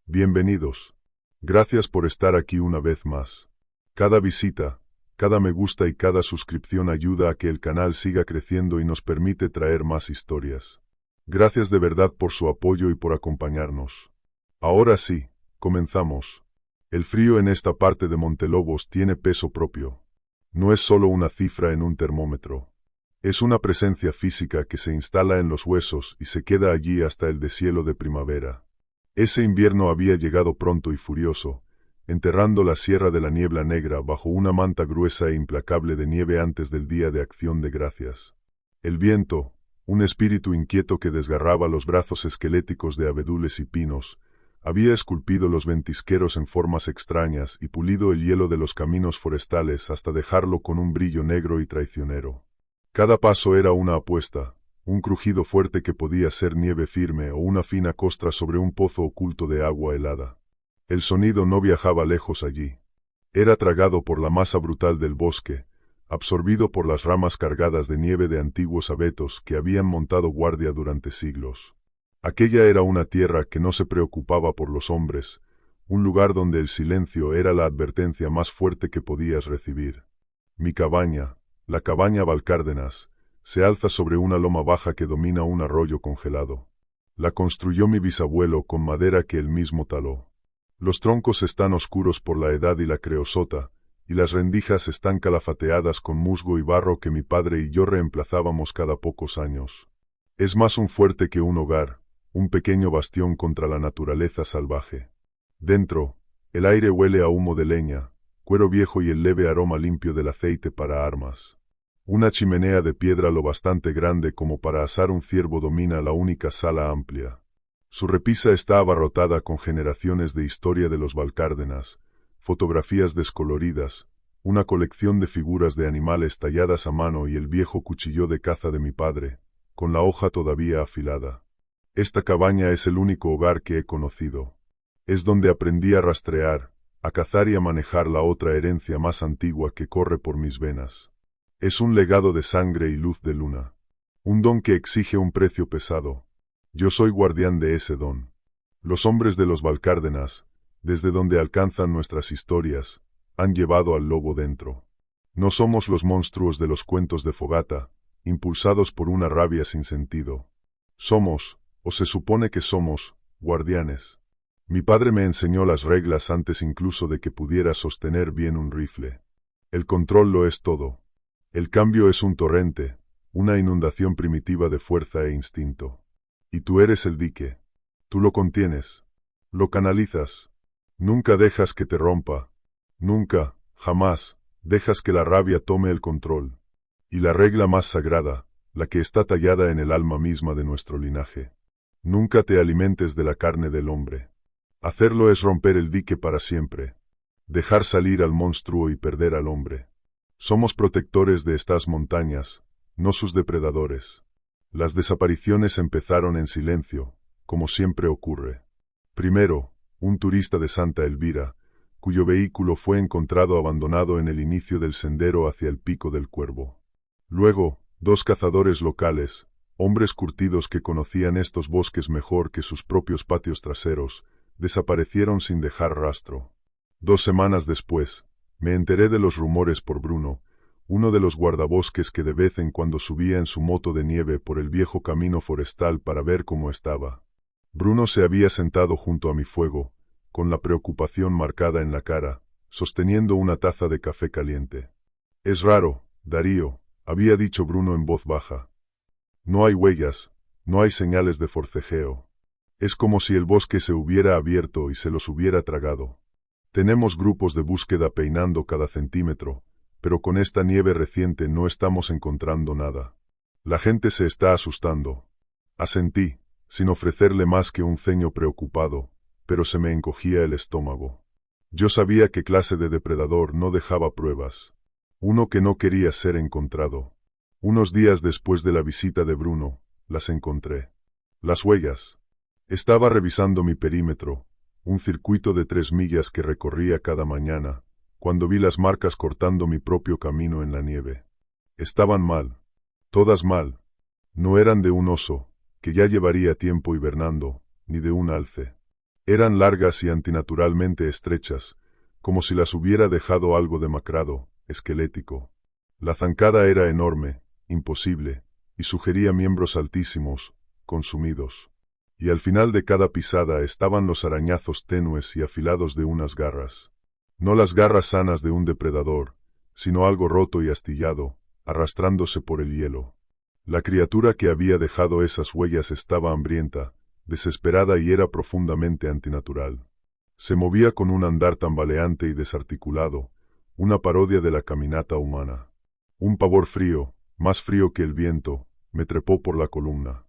Bienvenidos. Gracias por estar aquí una vez más. Cada visita, cada me gusta y cada suscripción ayuda a que el canal siga creciendo y nos permite traer más historias. Gracias de verdad por su apoyo y por acompañarnos. Ahora sí, comenzamos. El frío en esta parte de Montelobos tiene peso propio. No es solo una cifra en un termómetro. Es una presencia física que se instala en los huesos y se queda allí hasta el deshielo de primavera. Ese invierno había llegado pronto y furioso, enterrando la Sierra de la Niebla Negra bajo una manta gruesa e implacable de nieve antes del Día de Acción de Gracias. El viento, un espíritu inquieto que desgarraba los brazos esqueléticos de abedules y pinos, había esculpido los ventisqueros en formas extrañas y pulido el hielo de los caminos forestales hasta dejarlo con un brillo negro y traicionero. Cada paso era una apuesta, un crujido fuerte que podía ser nieve firme o una fina costra sobre un pozo oculto de agua helada. El sonido no viajaba lejos allí. Era tragado por la masa brutal del bosque, absorbido por las ramas cargadas de nieve de antiguos abetos que habían montado guardia durante siglos. Aquella era una tierra que no se preocupaba por los hombres, un lugar donde el silencio era la advertencia más fuerte que podías recibir. Mi cabaña, la cabaña Valcárdenas, se alza sobre una loma baja que domina un arroyo congelado. La construyó mi bisabuelo con madera que él mismo taló. Los troncos están oscuros por la edad y la creosota, y las rendijas están calafateadas con musgo y barro que mi padre y yo reemplazábamos cada pocos años. Es más un fuerte que un hogar, un pequeño bastión contra la naturaleza salvaje. Dentro, el aire huele a humo de leña, cuero viejo y el leve aroma limpio del aceite para armas. Una chimenea de piedra lo bastante grande como para asar un ciervo domina la única sala amplia. Su repisa está abarrotada con generaciones de historia de los Valcárdenas, fotografías descoloridas, una colección de figuras de animales talladas a mano y el viejo cuchillo de caza de mi padre, con la hoja todavía afilada. Esta cabaña es el único hogar que he conocido. Es donde aprendí a rastrear, a cazar y a manejar la otra herencia más antigua que corre por mis venas. Es un legado de sangre y luz de luna. Un don que exige un precio pesado. Yo soy guardián de ese don. Los hombres de los Valcárdenas, desde donde alcanzan nuestras historias, han llevado al lobo dentro. No somos los monstruos de los cuentos de Fogata, impulsados por una rabia sin sentido. Somos, o se supone que somos, guardianes. Mi padre me enseñó las reglas antes incluso de que pudiera sostener bien un rifle. El control lo es todo. El cambio es un torrente, una inundación primitiva de fuerza e instinto. Y tú eres el dique. Tú lo contienes. Lo canalizas. Nunca dejas que te rompa. Nunca, jamás, dejas que la rabia tome el control. Y la regla más sagrada, la que está tallada en el alma misma de nuestro linaje. Nunca te alimentes de la carne del hombre. Hacerlo es romper el dique para siempre. Dejar salir al monstruo y perder al hombre. Somos protectores de estas montañas, no sus depredadores. Las desapariciones empezaron en silencio, como siempre ocurre. Primero, un turista de Santa Elvira, cuyo vehículo fue encontrado abandonado en el inicio del sendero hacia el Pico del Cuervo. Luego, dos cazadores locales, hombres curtidos que conocían estos bosques mejor que sus propios patios traseros, desaparecieron sin dejar rastro. 2 semanas después, me enteré de los rumores por Bruno, uno de los guardabosques que de vez en cuando subía en su moto de nieve por el viejo camino forestal para ver cómo estaba. Bruno se había sentado junto a mi fuego, con la preocupación marcada en la cara, sosteniendo una taza de café caliente. Es raro, Darío, había dicho Bruno en voz baja. No hay huellas, no hay señales de forcejeo. Es como si el bosque se hubiera abierto y se los hubiera tragado. Tenemos grupos de búsqueda peinando cada centímetro, pero con esta nieve reciente no estamos encontrando nada. La gente se está asustando. Asentí, sin ofrecerle más que un ceño preocupado, pero se me encogía el estómago. Yo sabía qué clase de depredador no dejaba pruebas. Uno que no quería ser encontrado. Unos días después de la visita de Bruno, las encontré. Las huellas. Estaba revisando mi perímetro, un circuito de 3 millas que recorría cada mañana, cuando vi las marcas cortando mi propio camino en la nieve. Estaban mal. Todas mal. No eran de un oso, que ya llevaría tiempo hibernando, ni de un alce. Eran largas y antinaturalmente estrechas, como si las hubiera dejado algo demacrado, esquelético. La zancada era enorme, imposible, y sugería miembros altísimos, consumidos. Y al final de cada pisada estaban los arañazos tenues y afilados de unas garras. No las garras sanas de un depredador, sino algo roto y astillado, arrastrándose por el hielo. La criatura que había dejado esas huellas estaba hambrienta, desesperada y era profundamente antinatural. Se movía con un andar tambaleante y desarticulado, una parodia de la caminata humana. Un pavor frío, más frío que el viento, me trepó por la columna.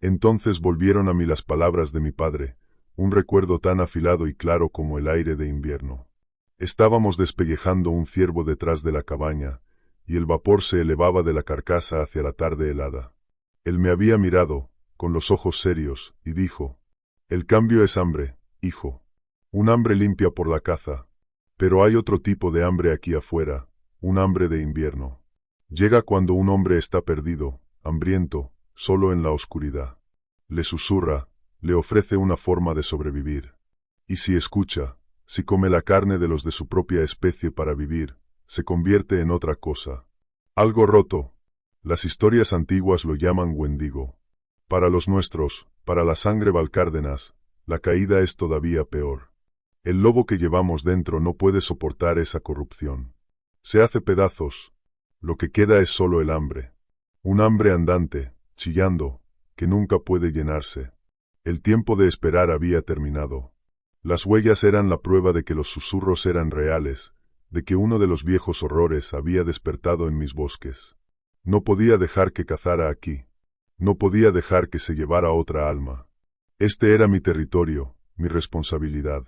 Entonces volvieron a mí las palabras de mi padre, un recuerdo tan afilado y claro como el aire de invierno. Estábamos despellejando un ciervo detrás de la cabaña, y el vapor se elevaba de la carcasa hacia la tarde helada. Él me había mirado, con los ojos serios, y dijo: «El cambio es hambre, hijo. Un hambre limpia por la caza. Pero hay otro tipo de hambre aquí afuera, un hambre de invierno. Llega cuando un hombre está perdido, hambriento, solo en la oscuridad. Le susurra, le ofrece una forma de sobrevivir. Y si escucha, si come la carne de los de su propia especie para vivir, se convierte en otra cosa. Algo roto. Las historias antiguas lo llaman Wendigo. Para los nuestros, para la sangre Valcárdenas, la caída es todavía peor. El lobo que llevamos dentro no puede soportar esa corrupción. Se hace pedazos. Lo que queda es solo el hambre. Un hambre andante, chillando, que nunca puede llenarse. El tiempo de esperar había terminado. Las huellas eran la prueba de que los susurros eran reales, de que uno de los viejos horrores había despertado en mis bosques. No podía dejar que cazara aquí. No podía dejar que se llevara otra alma. Este era mi territorio, mi responsabilidad.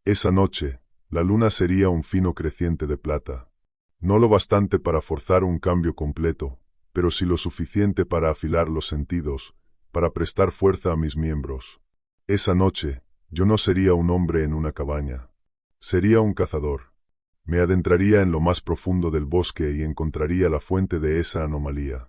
Esa noche, la luna sería un fino creciente de plata. No lo bastante para forzar un cambio completo, pero sí lo suficiente para afilar los sentidos, para prestar fuerza a mis miembros. Esa noche, yo no sería un hombre en una cabaña. Sería un cazador. Me adentraría en lo más profundo del bosque y encontraría la fuente de esa anomalía.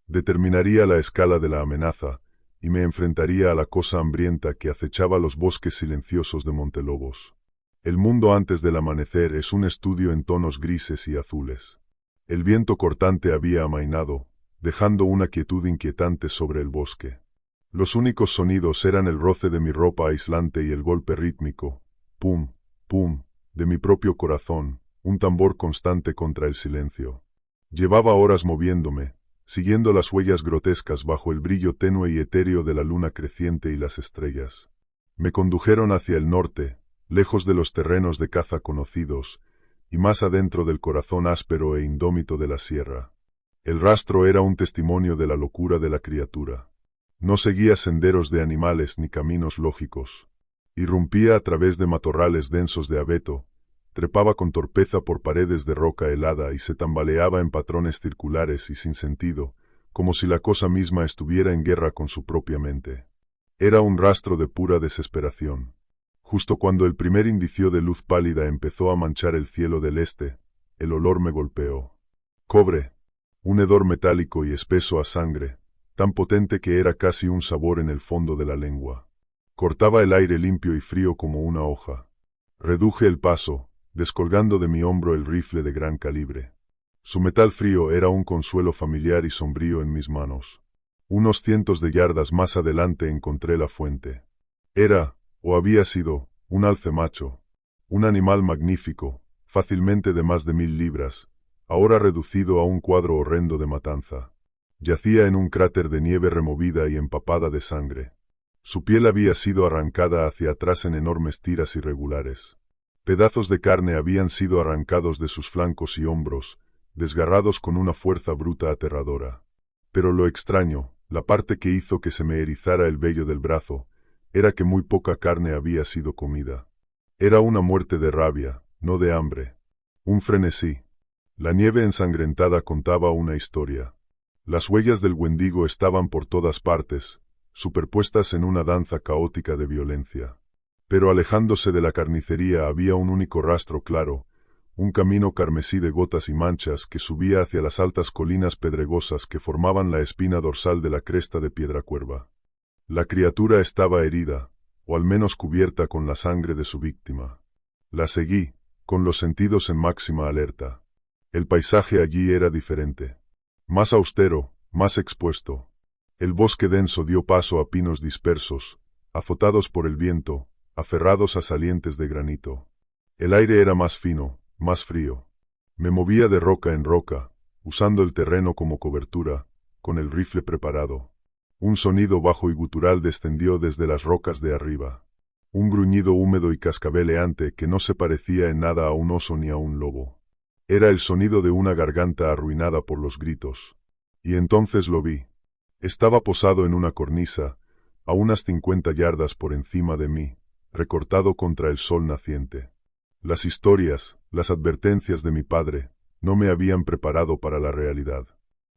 Determinaría la escala de la amenaza, y me enfrentaría a la cosa hambrienta que acechaba los bosques silenciosos de Montelobos. El mundo antes del amanecer es un estudio en tonos grises y azules. El viento cortante había amainado, dejando una quietud inquietante sobre el bosque. Los únicos sonidos eran el roce de mi ropa aislante y el golpe rítmico, pum, pum, de mi propio corazón, un tambor constante contra el silencio. Llevaba horas moviéndome, siguiendo las huellas grotescas bajo el brillo tenue y etéreo de la luna creciente y las estrellas. Me condujeron hacia el norte, lejos de los terrenos de caza conocidos, y más adentro del corazón áspero e indómito de la sierra. El rastro era un testimonio de la locura de la criatura. No seguía senderos de animales ni caminos lógicos. Irrumpía a través de matorrales densos de abeto, trepaba con torpeza por paredes de roca helada y se tambaleaba en patrones circulares y sin sentido, como si la cosa misma estuviera en guerra con su propia mente. Era un rastro de pura desesperación. Justo cuando el primer indicio de luz pálida empezó a manchar el cielo del este, el olor me golpeó. Cobre, un hedor metálico y espeso a sangre, tan potente que era casi un sabor en el fondo de la lengua. Cortaba el aire limpio y frío como una hoja. Reduje el paso, descolgando de mi hombro el rifle de gran calibre. Su metal frío era un consuelo familiar y sombrío en mis manos. Unos cientos de yardas más adelante encontré la fuente. Era, o había sido, un alce macho. Un animal magnífico, fácilmente de más de 1000 libras, ahora reducido a un cuadro horrendo de matanza. Yacía en un cráter de nieve removida y empapada de sangre. Su piel había sido arrancada hacia atrás en enormes tiras irregulares. Pedazos de carne habían sido arrancados de sus flancos y hombros, desgarrados con una fuerza bruta aterradora. Pero lo extraño, la parte que hizo que se me erizara el vello del brazo, era que muy poca carne había sido comida. Era una muerte de rabia, no de hambre. Un frenesí. La nieve ensangrentada contaba una historia. Las huellas del Wendigo estaban por todas partes, superpuestas en una danza caótica de violencia. Pero alejándose de la carnicería había un único rastro claro, un camino carmesí de gotas y manchas que subía hacia las altas colinas pedregosas que formaban la espina dorsal de la cresta de Piedracuerva. La criatura estaba herida, o al menos cubierta con la sangre de su víctima. La seguí, con los sentidos en máxima alerta. El paisaje allí era diferente. Más austero, más expuesto. El bosque denso dio paso a pinos dispersos, azotados por el viento, aferrados a salientes de granito. El aire era más fino, más frío. Me movía de roca en roca, usando el terreno como cobertura, con el rifle preparado. Un sonido bajo y gutural descendió desde las rocas de arriba. Un gruñido húmedo y cascabeleante que no se parecía en nada a un oso ni a un lobo. Era el sonido de una garganta arruinada por los gritos. Y entonces lo vi. Estaba posado en una cornisa, a unas 50 yardas por encima de mí, recortado contra el sol naciente. Las historias, las advertencias de mi padre, no me habían preparado para la realidad.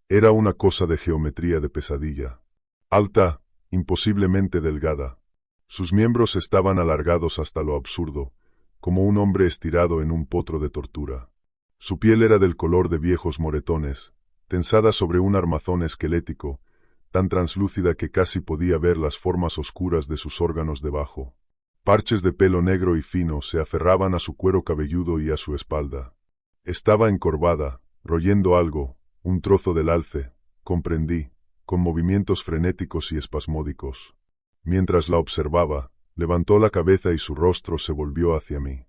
Era una cosa de geometría de pesadilla. Alta, imposiblemente delgada. Sus miembros estaban alargados hasta lo absurdo, como un hombre estirado en un potro de tortura. Su piel era del color de viejos moretones, tensada sobre un armazón esquelético, tan translúcida que casi podía ver las formas oscuras de sus órganos debajo. Parches de pelo negro y fino se aferraban a su cuero cabelludo y a su espalda. Estaba encorvada, royendo algo, un trozo del alce, comprendí, con movimientos frenéticos y espasmódicos. Mientras la observaba, levantó la cabeza y su rostro se volvió hacia mí.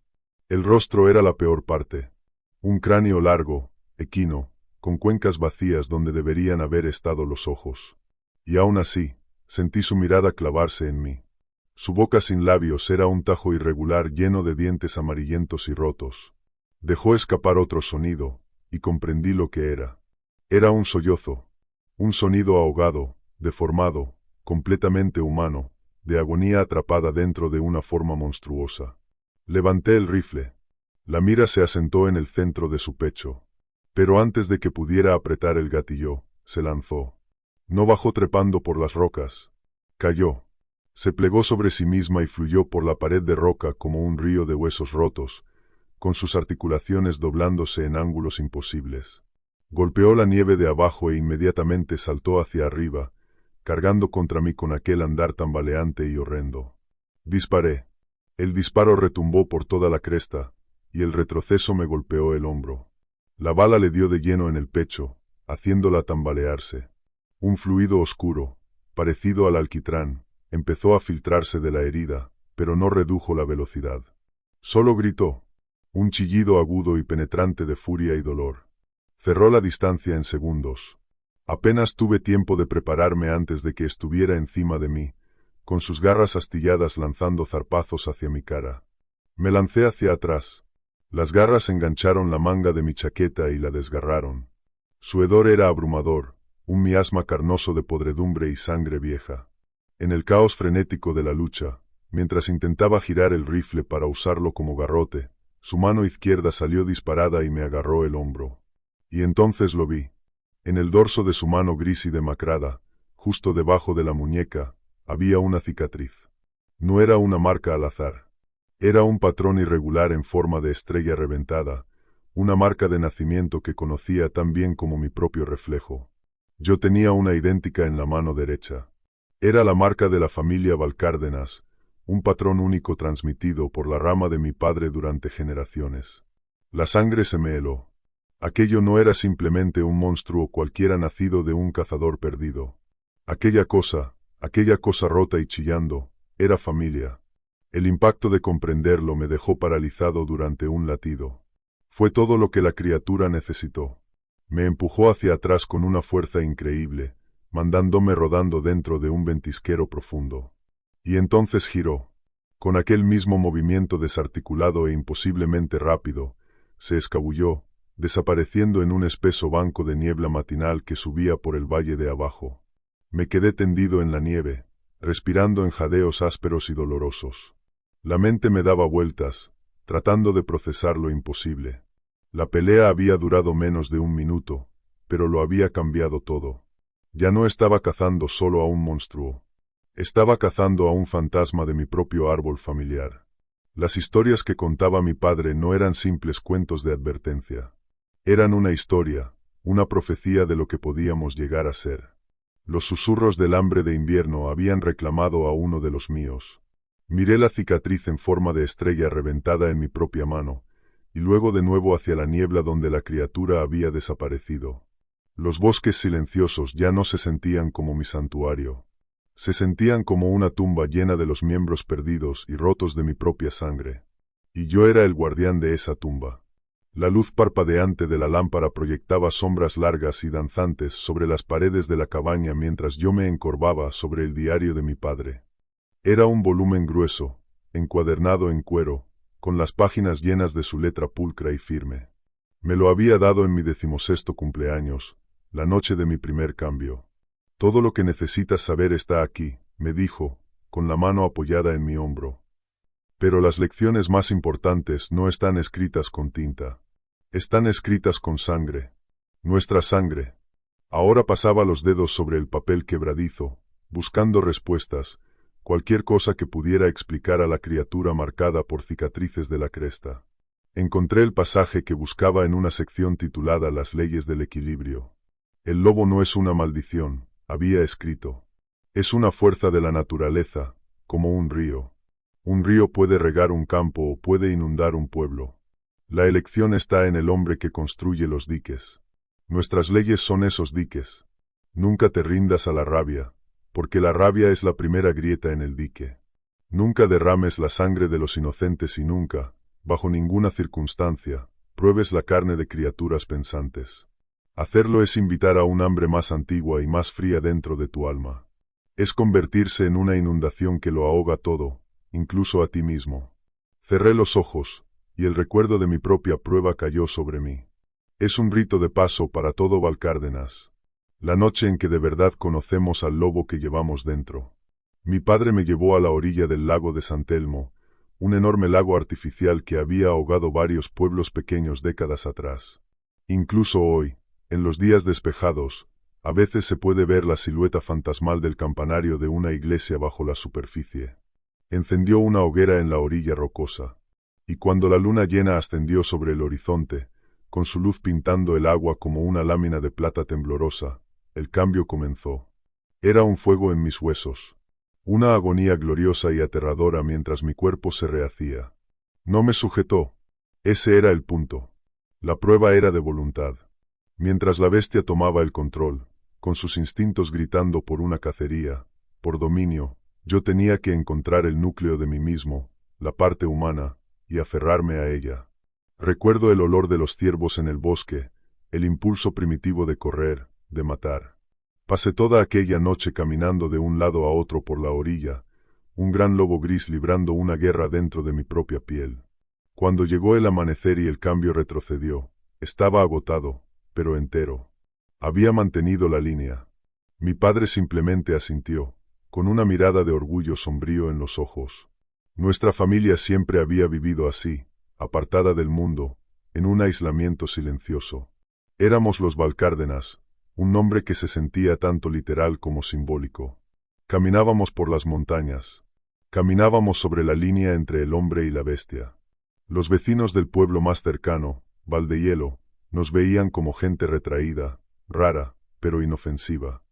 El rostro era la peor parte. Un cráneo largo, equino, con cuencas vacías donde deberían haber estado los ojos. Y aún así, sentí su mirada clavarse en mí. Su boca sin labios era un tajo irregular lleno de dientes amarillentos y rotos. Dejó escapar otro sonido, y comprendí lo que era. Era un sollozo. Un sonido ahogado, deformado, completamente humano, de agonía atrapada dentro de una forma monstruosa. Levanté el rifle. La mira se asentó en el centro de su pecho. Pero antes de que pudiera apretar el gatillo, se lanzó. No bajó trepando por las rocas. Cayó. Se plegó sobre sí misma y fluyó por la pared de roca como un río de huesos rotos, con sus articulaciones doblándose en ángulos imposibles. Golpeó la nieve de abajo e inmediatamente saltó hacia arriba, cargando contra mí con aquel andar tambaleante y horrendo. Disparé. El disparo retumbó por toda la cresta, y el retroceso me golpeó el hombro. La bala le dio de lleno en el pecho, haciéndola tambalearse. Un fluido oscuro, parecido al alquitrán, empezó a filtrarse de la herida, pero no redujo la velocidad. Solo gritó. Un chillido agudo y penetrante de furia y dolor. Cerró la distancia en segundos. Apenas tuve tiempo de prepararme antes de que estuviera encima de mí, con sus garras astilladas lanzando zarpazos hacia mi cara. Me lancé hacia atrás. Las garras engancharon la manga de mi chaqueta y la desgarraron. Su hedor era abrumador, un miasma carnoso de podredumbre y sangre vieja. En el caos frenético de la lucha, mientras intentaba girar el rifle para usarlo como garrote, su mano izquierda salió disparada y me agarró el hombro. Y entonces lo vi. En el dorso de su mano gris y demacrada, justo debajo de la muñeca, había una cicatriz. No era una marca al azar. Era un patrón irregular en forma de estrella reventada, una marca de nacimiento que conocía tan bien como mi propio reflejo. Yo tenía una idéntica en la mano derecha. Era la marca de la familia Valcárdenas, un patrón único transmitido por la rama de mi padre durante generaciones. La sangre se me heló. Aquello no era simplemente un monstruo cualquiera nacido de un cazador perdido. Aquella cosa rota y chillando, era familia. El impacto de comprenderlo me dejó paralizado durante un latido. Fue todo lo que la criatura necesitó. Me empujó hacia atrás con una fuerza increíble, mandándome rodando dentro de un ventisquero profundo. Y entonces giró. Con aquel mismo movimiento desarticulado e imposiblemente rápido, se escabulló, desapareciendo en un espeso banco de niebla matinal que subía por el valle de abajo. Me quedé tendido en la nieve, respirando en jadeos ásperos y dolorosos. La mente me daba vueltas, tratando de procesar lo imposible. La pelea había durado menos de un minuto, pero lo había cambiado todo. Ya no estaba cazando solo a un monstruo. Estaba cazando a un fantasma de mi propio árbol familiar. Las historias que contaba mi padre no eran simples cuentos de advertencia. Eran una historia, una profecía de lo que podíamos llegar a ser. Los susurros del hambre de invierno habían reclamado a uno de los míos. Miré la cicatriz en forma de estrella reventada en mi propia mano, y luego de nuevo hacia la niebla donde la criatura había desaparecido. Los bosques silenciosos ya no se sentían como mi santuario. Se sentían como una tumba llena de los miembros perdidos y rotos de mi propia sangre. Y yo era el guardián de esa tumba. La luz parpadeante de la lámpara proyectaba sombras largas y danzantes sobre las paredes de la cabaña mientras yo me encorvaba sobre el diario de mi padre. Era un volumen grueso, encuadernado en cuero, con las páginas llenas de su letra pulcra y firme. Me lo había dado en mi 16º cumpleaños, la noche de mi primer cambio. Todo lo que necesitas saber está aquí, me dijo, con la mano apoyada en mi hombro. Pero las lecciones más importantes no están escritas con tinta. Están escritas con sangre. Nuestra sangre. Ahora pasaba los dedos sobre el papel quebradizo, buscando respuestas, cualquier cosa que pudiera explicar a la criatura marcada por cicatrices de la cresta. Encontré el pasaje que buscaba en una sección titulada Las leyes del equilibrio. El lobo no es una maldición, había escrito. Es una fuerza de la naturaleza, como un río. Un río puede regar un campo o puede inundar un pueblo. La elección está en el hombre que construye los diques. Nuestras leyes son esos diques. Nunca te rindas a la rabia, porque la rabia es la primera grieta en el dique. Nunca derrames la sangre de los inocentes y nunca, bajo ninguna circunstancia, pruebes la carne de criaturas pensantes. Hacerlo es invitar a un hambre más antigua y más fría dentro de tu alma. Es convertirse en una inundación que lo ahoga todo, incluso a ti mismo. Cerré los ojos, y el recuerdo de mi propia prueba cayó sobre mí. Es un rito de paso para todo Valcárdenas. La noche en que de verdad conocemos al lobo que llevamos dentro. Mi padre me llevó a la orilla del lago de San Telmo, un enorme lago artificial que había ahogado varios pueblos pequeños décadas atrás. Incluso hoy, en los días despejados, a veces se puede ver la silueta fantasmal del campanario de una iglesia bajo la superficie. Encendió una hoguera en la orilla rocosa, y cuando la luna llena ascendió sobre el horizonte, con su luz pintando el agua como una lámina de plata temblorosa, el cambio comenzó. Era un fuego en mis huesos, una agonía gloriosa y aterradora mientras mi cuerpo se rehacía. No me sujetó. Ese era el punto. La prueba era de voluntad. Mientras la bestia tomaba el control, con sus instintos gritando por una cacería, por dominio, yo tenía que encontrar el núcleo de mí mismo, la parte humana, y aferrarme a ella. Recuerdo el olor de los ciervos en el bosque, el impulso primitivo de correr, de matar. Pasé toda aquella noche caminando de un lado a otro por la orilla, un gran lobo gris librando una guerra dentro de mi propia piel. Cuando llegó el amanecer y el cambio retrocedió, estaba agotado, pero entero. Había mantenido la línea. Mi padre simplemente asintió, con una mirada de orgullo sombrío en los ojos. Nuestra familia siempre había vivido así, apartada del mundo, en un aislamiento silencioso. Éramos los Valcárdenas, un nombre que se sentía tanto literal como simbólico. Caminábamos por las montañas. Caminábamos sobre la línea entre el hombre y la bestia. Los vecinos del pueblo más cercano, Valdehielo, nos veían como gente retraída, rara, pero inofensiva.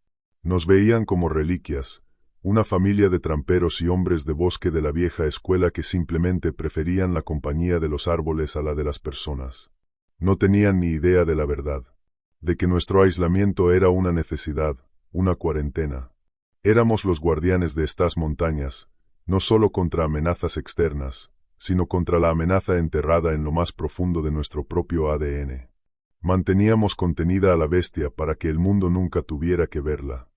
Nos veían como reliquias, una familia de tramperos y hombres de bosque de la vieja escuela que simplemente preferían la compañía de los árboles a la de las personas. No tenían ni idea de la verdad, de que nuestro aislamiento era una necesidad, una cuarentena. Éramos los guardianes de estas montañas, no solo contra amenazas externas, sino contra la amenaza enterrada en lo más profundo de nuestro propio ADN. Manteníamos contenida a la bestia para que el mundo nunca tuviera que verla.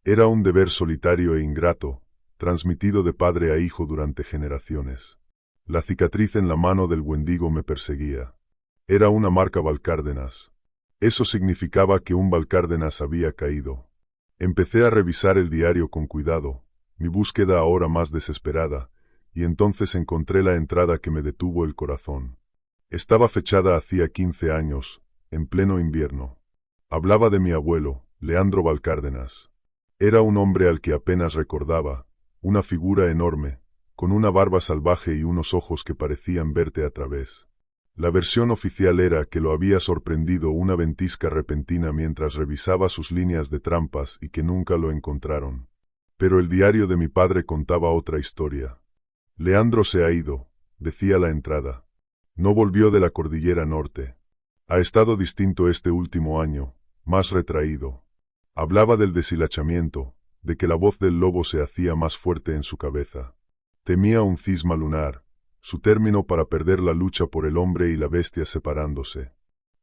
Era un deber solitario e ingrato, transmitido de padre a hijo durante generaciones. La cicatriz en la mano del Wendigo me perseguía. Era una marca Valcárdenas. Eso significaba que un Valcárdenas había caído. Empecé a revisar el diario con cuidado, mi búsqueda ahora más desesperada, y entonces encontré la entrada que me detuvo el corazón. Estaba fechada hacía 15 años, en pleno invierno. Hablaba de mi abuelo, Leandro Valcárdenas. Era un hombre al que apenas recordaba, una figura enorme, con una barba salvaje y unos ojos que parecían verte a través. La versión oficial era que lo había sorprendido una ventisca repentina mientras revisaba sus líneas de trampas y que nunca lo encontraron. Pero el diario de mi padre contaba otra historia. Leandro se ha ido, decía la entrada. No volvió de la cordillera norte. Ha estado distinto este último año, más retraído. Hablaba del deshilachamiento, de que la voz del lobo se hacía más fuerte en su cabeza. Temía un cisma lunar, su término para perder la lucha por el hombre y la bestia separándose.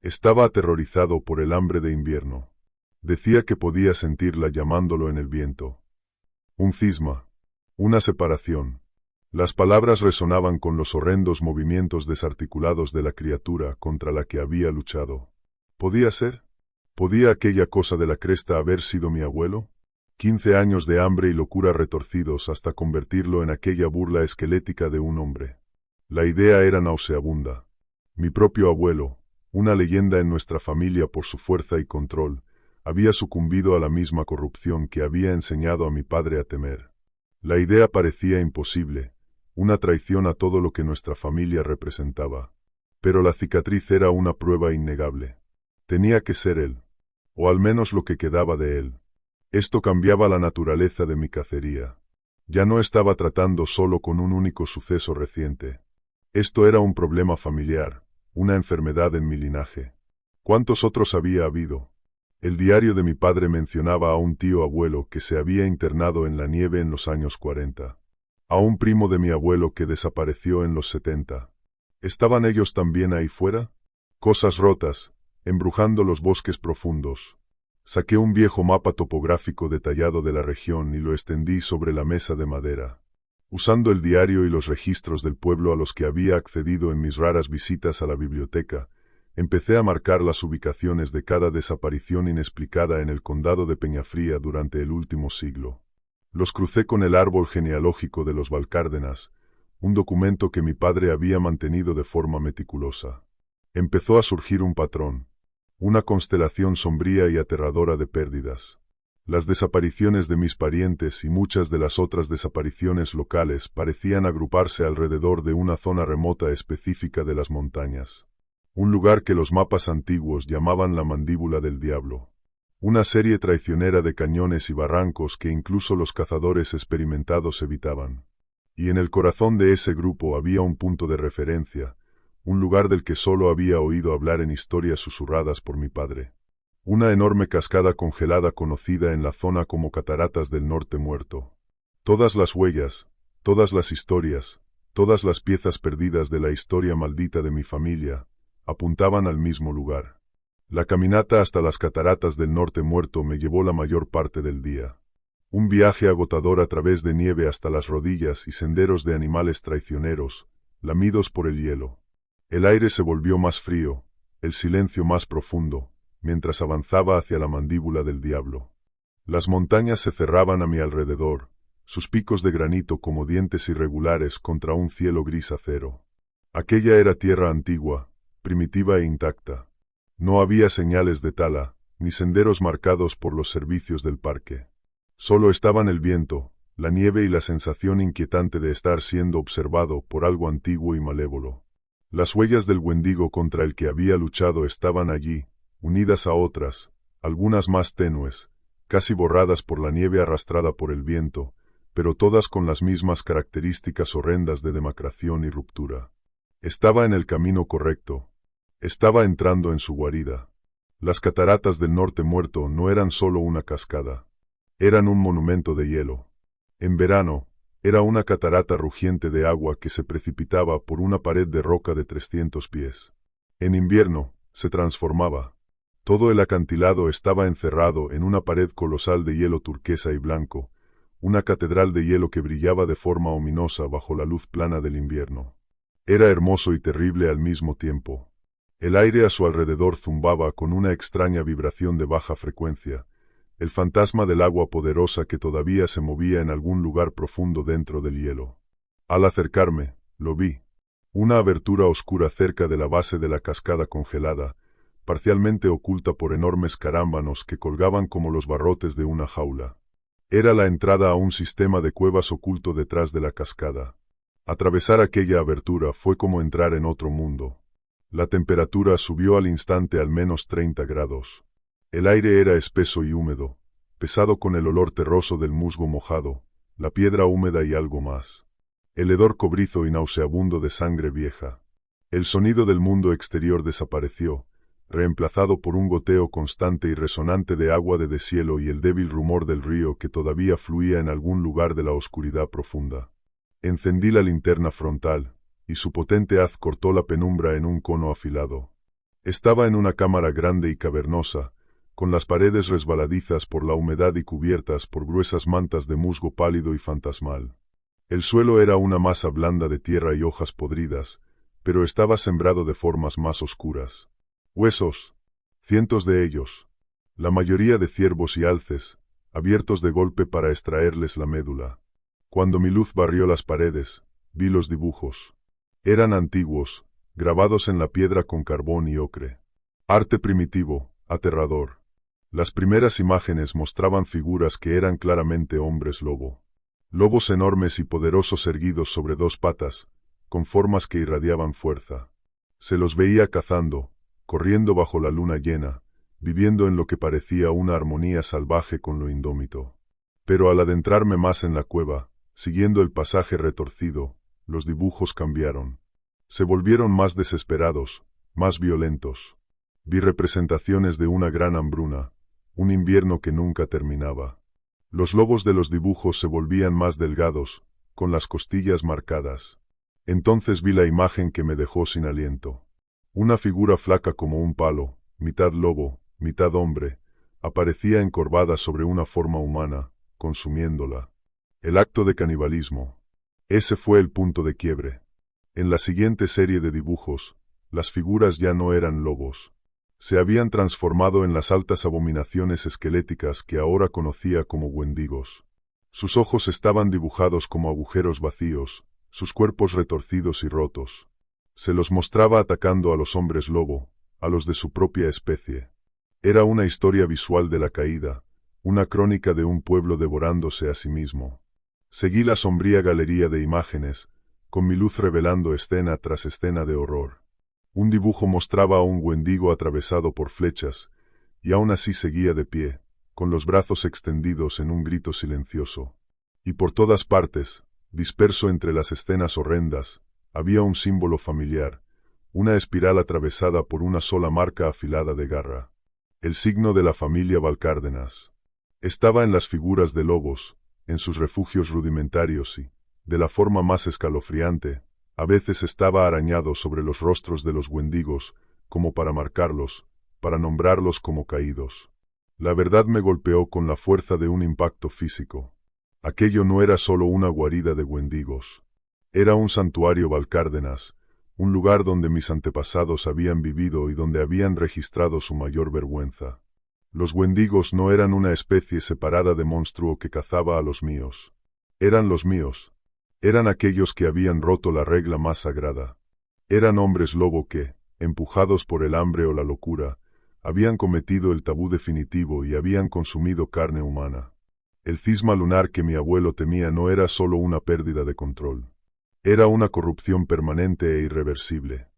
Estaba aterrorizado por el hambre de invierno. Decía que podía sentirla llamándolo en el viento. Un cisma. Una separación. Las palabras resonaban con los horrendos movimientos desarticulados de la criatura contra la que había luchado. ¿Podía ser? ¿Podía aquella cosa de la cresta haber sido mi abuelo? 15 años de hambre y locura retorcidos hasta convertirlo en aquella burla esquelética de un hombre. La idea era nauseabunda. Mi propio abuelo, una leyenda en nuestra familia por su fuerza y control, había sucumbido a la misma corrupción que había enseñado a mi padre a temer. La idea parecía imposible, una traición a todo lo que nuestra familia representaba. Pero la cicatriz era una prueba innegable. Tenía que ser él, o al menos lo que quedaba de él. Esto cambiaba la naturaleza de mi cacería. Ya no estaba tratando solo con un único suceso reciente. Esto era un problema familiar, una enfermedad en mi linaje. ¿Cuántos otros había habido? El diario de mi padre mencionaba a un tío abuelo que se había internado en la nieve en los años 40. A un primo de mi abuelo que desapareció en los 70. ¿Estaban ellos también ahí fuera? Cosas rotas, embrujando los bosques profundos. Saqué un viejo mapa topográfico detallado de la región y lo extendí sobre la mesa de madera. Usando el diario y los registros del pueblo a los que había accedido en mis raras visitas a la biblioteca, empecé a marcar las ubicaciones de cada desaparición inexplicada en el condado de Peñafría durante el último siglo. Los crucé con el árbol genealógico de los Valcárdenas, un documento que mi padre había mantenido de forma meticulosa. Empezó a surgir un patrón. Una constelación sombría y aterradora de pérdidas. Las desapariciones de mis parientes y muchas de las otras desapariciones locales parecían agruparse alrededor de una zona remota específica de las montañas. Un lugar que los mapas antiguos llamaban la mandíbula del diablo. Una serie traicionera de cañones y barrancos que incluso los cazadores experimentados evitaban. Y en el corazón de ese grupo había un punto de referencia, un lugar del que solo había oído hablar en historias susurradas por mi padre. Una enorme cascada congelada conocida en la zona como Cataratas del Norte Muerto. Todas las huellas, todas las historias, todas las piezas perdidas de la historia maldita de mi familia, apuntaban al mismo lugar. La caminata hasta las Cataratas del Norte Muerto me llevó la mayor parte del día. Un viaje agotador a través de nieve hasta las rodillas y senderos de animales traicioneros, lamidos por el hielo. El aire se volvió más frío, el silencio más profundo, mientras avanzaba hacia la mandíbula del diablo. Las montañas se cerraban a mi alrededor, sus picos de granito como dientes irregulares contra un cielo gris acero. Aquella era tierra antigua, primitiva e intacta. No había señales de tala, ni senderos marcados por los servicios del parque. Solo estaban el viento, la nieve y la sensación inquietante de estar siendo observado por algo antiguo y malévolo. Las huellas del Wendigo contra el que había luchado estaban allí, unidas a otras, algunas más tenues, casi borradas por la nieve arrastrada por el viento, pero todas con las mismas características horrendas de demacración y ruptura. Estaba en el camino correcto. Estaba entrando en su guarida. Las Cataratas del Norte Muerto no eran solo una cascada. Eran un monumento de hielo. En verano, era una catarata rugiente de agua que se precipitaba por una pared de roca de 300 pies. En invierno, se transformaba. Todo el acantilado estaba encerrado en una pared colosal de hielo turquesa y blanco, una catedral de hielo que brillaba de forma ominosa bajo la luz plana del invierno. Era hermoso y terrible al mismo tiempo. El aire a su alrededor zumbaba con una extraña vibración de baja frecuencia, el fantasma del agua poderosa que todavía se movía en algún lugar profundo dentro del hielo. Al acercarme, lo vi. Una abertura oscura cerca de la base de la cascada congelada, parcialmente oculta por enormes carámbanos que colgaban como los barrotes de una jaula. Era la entrada a un sistema de cuevas oculto detrás de la cascada. Atravesar aquella abertura fue como entrar en otro mundo. La temperatura subió al instante al menos 30 grados. El aire era espeso y húmedo, pesado con el olor terroso del musgo mojado, la piedra húmeda y algo más. el hedor cobrizo y nauseabundo de sangre vieja. El sonido del mundo exterior desapareció, reemplazado por un goteo constante y resonante de agua de deshielo y el débil rumor del río que todavía fluía en algún lugar de la oscuridad profunda. Encendí la linterna frontal, y su potente haz cortó la penumbra en un cono afilado. Estaba en una cámara grande y cavernosa, con las paredes resbaladizas por la humedad y cubiertas por gruesas mantas de musgo pálido y fantasmal. El suelo era una masa blanda de tierra y hojas podridas, pero estaba sembrado de formas más oscuras. Huesos, cientos de ellos, la mayoría de ciervos y alces, abiertos de golpe para extraerles la médula. Cuando mi luz barrió las paredes, vi los dibujos. Eran antiguos, grabados en la piedra con carbón y ocre. Arte primitivo, aterrador. Las primeras imágenes mostraban figuras que eran claramente hombres lobo. Lobos enormes y poderosos erguidos sobre dos patas, con formas que irradiaban fuerza. Se los veía cazando, corriendo bajo la luna llena, viviendo en lo que parecía una armonía salvaje con lo indómito. Pero al adentrarme más en la cueva, siguiendo el pasaje retorcido, los dibujos cambiaron. Se volvieron más desesperados, más violentos. Vi representaciones de una gran hambruna, un invierno que nunca terminaba. Los lobos de los dibujos se volvían más delgados, con las costillas marcadas. Entonces vi la imagen que me dejó sin aliento. Una figura flaca como un palo, mitad lobo, mitad hombre, aparecía encorvada sobre una forma humana, consumiéndola. El acto de canibalismo. Ese fue el punto de quiebre. En la siguiente serie de dibujos, las figuras ya no eran lobos. Se habían transformado en las altas abominaciones esqueléticas que ahora conocía como wendigos. Sus ojos estaban dibujados como agujeros vacíos, sus cuerpos retorcidos y rotos. Se los mostraba atacando a los hombres lobo, a los de su propia especie. Era una historia visual de la caída, una crónica de un pueblo devorándose a sí mismo. Seguí la sombría galería de imágenes, con mi luz revelando escena tras escena de horror. Un dibujo mostraba a un wendigo atravesado por flechas, y aún así seguía de pie, con los brazos extendidos en un grito silencioso. Y por todas partes, disperso entre las escenas horrendas, había un símbolo familiar, una espiral atravesada por una sola marca afilada de garra. El signo de la familia Valcárdenas. Estaba en las figuras de lobos, en sus refugios rudimentarios y, de la forma más escalofriante, a veces estaba arañado sobre los rostros de los wendigos, como para marcarlos, para nombrarlos como caídos. La verdad me golpeó con la fuerza de un impacto físico. Aquello no era solo una guarida de wendigos. Era un santuario Valcárdenas, un lugar donde mis antepasados habían vivido y donde habían registrado su mayor vergüenza. Los wendigos no eran una especie separada de monstruo que cazaba a los míos. Eran los míos. Eran aquellos que habían roto la regla más sagrada. Eran hombres lobo que, empujados por el hambre o la locura, habían cometido el tabú definitivo y habían consumido carne humana. El cisma lunar que mi abuelo temía no era solo una pérdida de control. Era una corrupción permanente e irreversible.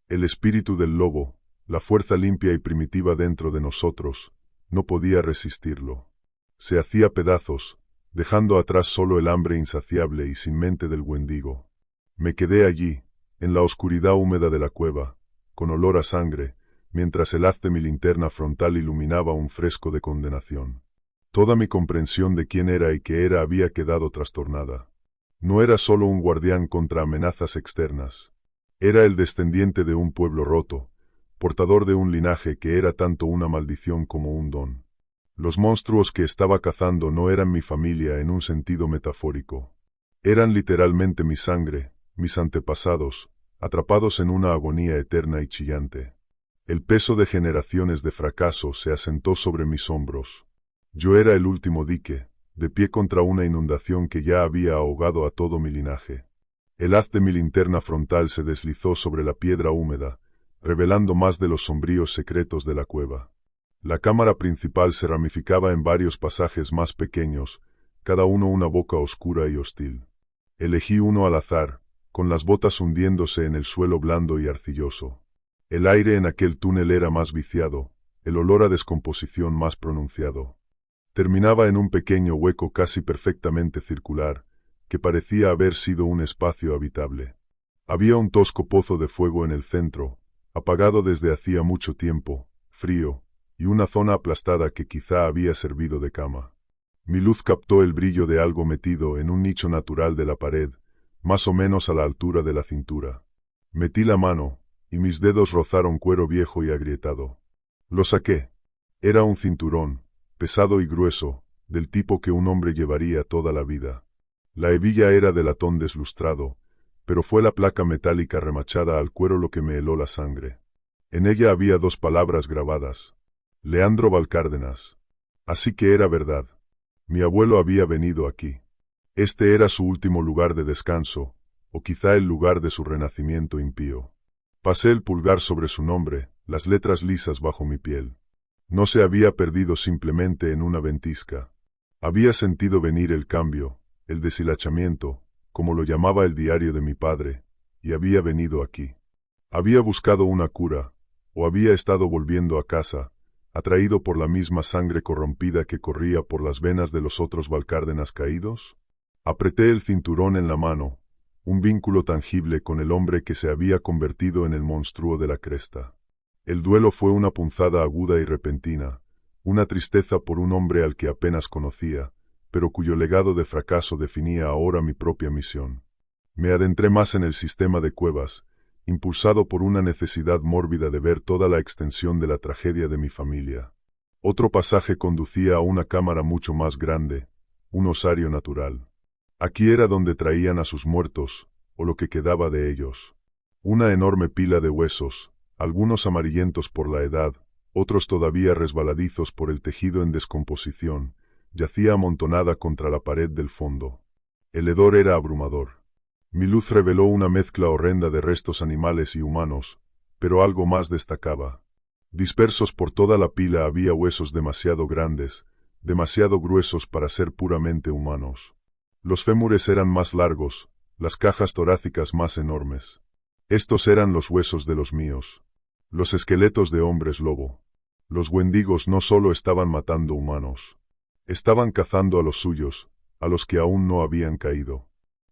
El espíritu del lobo, la fuerza limpia y primitiva dentro de nosotros, no podía resistirlo. Se hacía pedazos, dejando atrás solo el hambre insaciable y sin mente del wendigo. Me quedé allí, en la oscuridad húmeda de la cueva, con olor a sangre, mientras el haz de mi linterna frontal iluminaba un fresco de condenación. Toda mi comprensión de quién era y qué era había quedado trastornada. No era solo un guardián contra amenazas externas. Era el descendiente de un pueblo roto, portador de un linaje que era tanto una maldición como un don. Los monstruos que estaba cazando no eran mi familia en un sentido metafórico. Eran literalmente mi sangre, mis antepasados, atrapados en una agonía eterna y chillante. El peso de generaciones de fracaso se asentó sobre mis hombros. Yo era el último dique, de pie contra una inundación que ya había ahogado a todo mi linaje. El haz de mi linterna frontal se deslizó sobre la piedra húmeda, revelando más de los sombríos secretos de la cueva. La cámara principal se ramificaba en varios pasajes más pequeños, cada uno una boca oscura y hostil. Elegí uno al azar, con las botas hundiéndose en el suelo blando y arcilloso. El aire en aquel túnel era más viciado, el olor a descomposición más pronunciado. Terminaba en un pequeño hueco casi perfectamente circular, que parecía haber sido un espacio habitable. Había un tosco pozo de fuego en el centro, apagado desde hacía mucho tiempo, frío, y una zona aplastada que quizá había servido de cama. Mi luz captó el brillo de algo metido en un nicho natural de la pared, más o menos a la altura de la cintura. Metí la mano, y mis dedos rozaron cuero viejo y agrietado. Lo saqué. Era un cinturón, pesado y grueso, del tipo que un hombre llevaría toda la vida. La hebilla era de latón deslustrado, pero fue la placa metálica remachada al cuero lo que me heló la sangre. En ella había 2 palabras grabadas: Leandro Valcárdenas. Así que era verdad. Mi abuelo había venido aquí. Este era su último lugar de descanso, o quizá el lugar de su renacimiento impío. Pasé el pulgar sobre su nombre, las letras lisas bajo mi piel. No se había perdido simplemente en una ventisca. Había sentido venir el cambio, el deshilachamiento, como lo llamaba el diario de mi padre, y había venido aquí. Había buscado una cura, o había estado volviendo a casa, atraído por la misma sangre corrompida que corría por las venas de los otros Valcárdenas caídos. Apreté el cinturón en la mano, un vínculo tangible con el hombre que se había convertido en el monstruo de la cresta. El duelo fue una punzada aguda y repentina, una tristeza por un hombre al que apenas conocía, pero cuyo legado de fracaso definía ahora mi propia misión. Me adentré más en el sistema de cuevas, impulsado por una necesidad mórbida de ver toda la extensión de la tragedia de mi familia. Otro pasaje conducía a una cámara mucho más grande, un osario natural. Aquí era donde traían a sus muertos, o lo que quedaba de ellos. Una enorme pila de huesos, algunos amarillentos por la edad, otros todavía resbaladizos por el tejido en descomposición, yacía amontonada contra la pared del fondo. El hedor era abrumador. Mi luz reveló una mezcla horrenda de restos animales y humanos, pero algo más destacaba. Dispersos por toda la pila había huesos demasiado grandes, demasiado gruesos para ser puramente humanos. Los fémures eran más largos, las cajas torácicas más enormes. Estos eran los huesos de los míos. Los esqueletos de hombres lobo. Los wendigos no solo estaban matando humanos. Estaban cazando a los suyos, a los que aún no habían caído.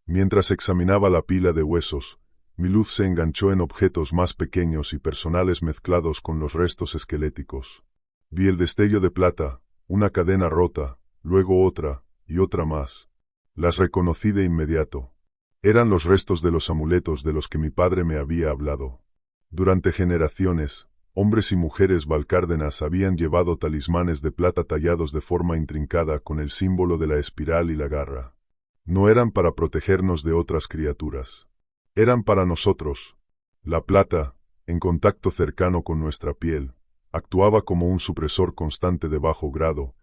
Mientras examinaba la pila de huesos, mi luz se enganchó en objetos más pequeños y personales mezclados con los restos esqueléticos. Vi el destello de plata, una cadena rota, luego otra, y otra más. Las reconocí de inmediato. Eran los restos de los amuletos de los que mi padre me había hablado. Durante generaciones, hombres y mujeres Valcárdenas habían llevado talismanes de plata tallados de forma intrincada con el símbolo de la espiral y la garra. No eran para protegernos de otras criaturas. Eran para nosotros. La plata, en contacto cercano con nuestra piel, actuaba como un supresor constante de bajo grado,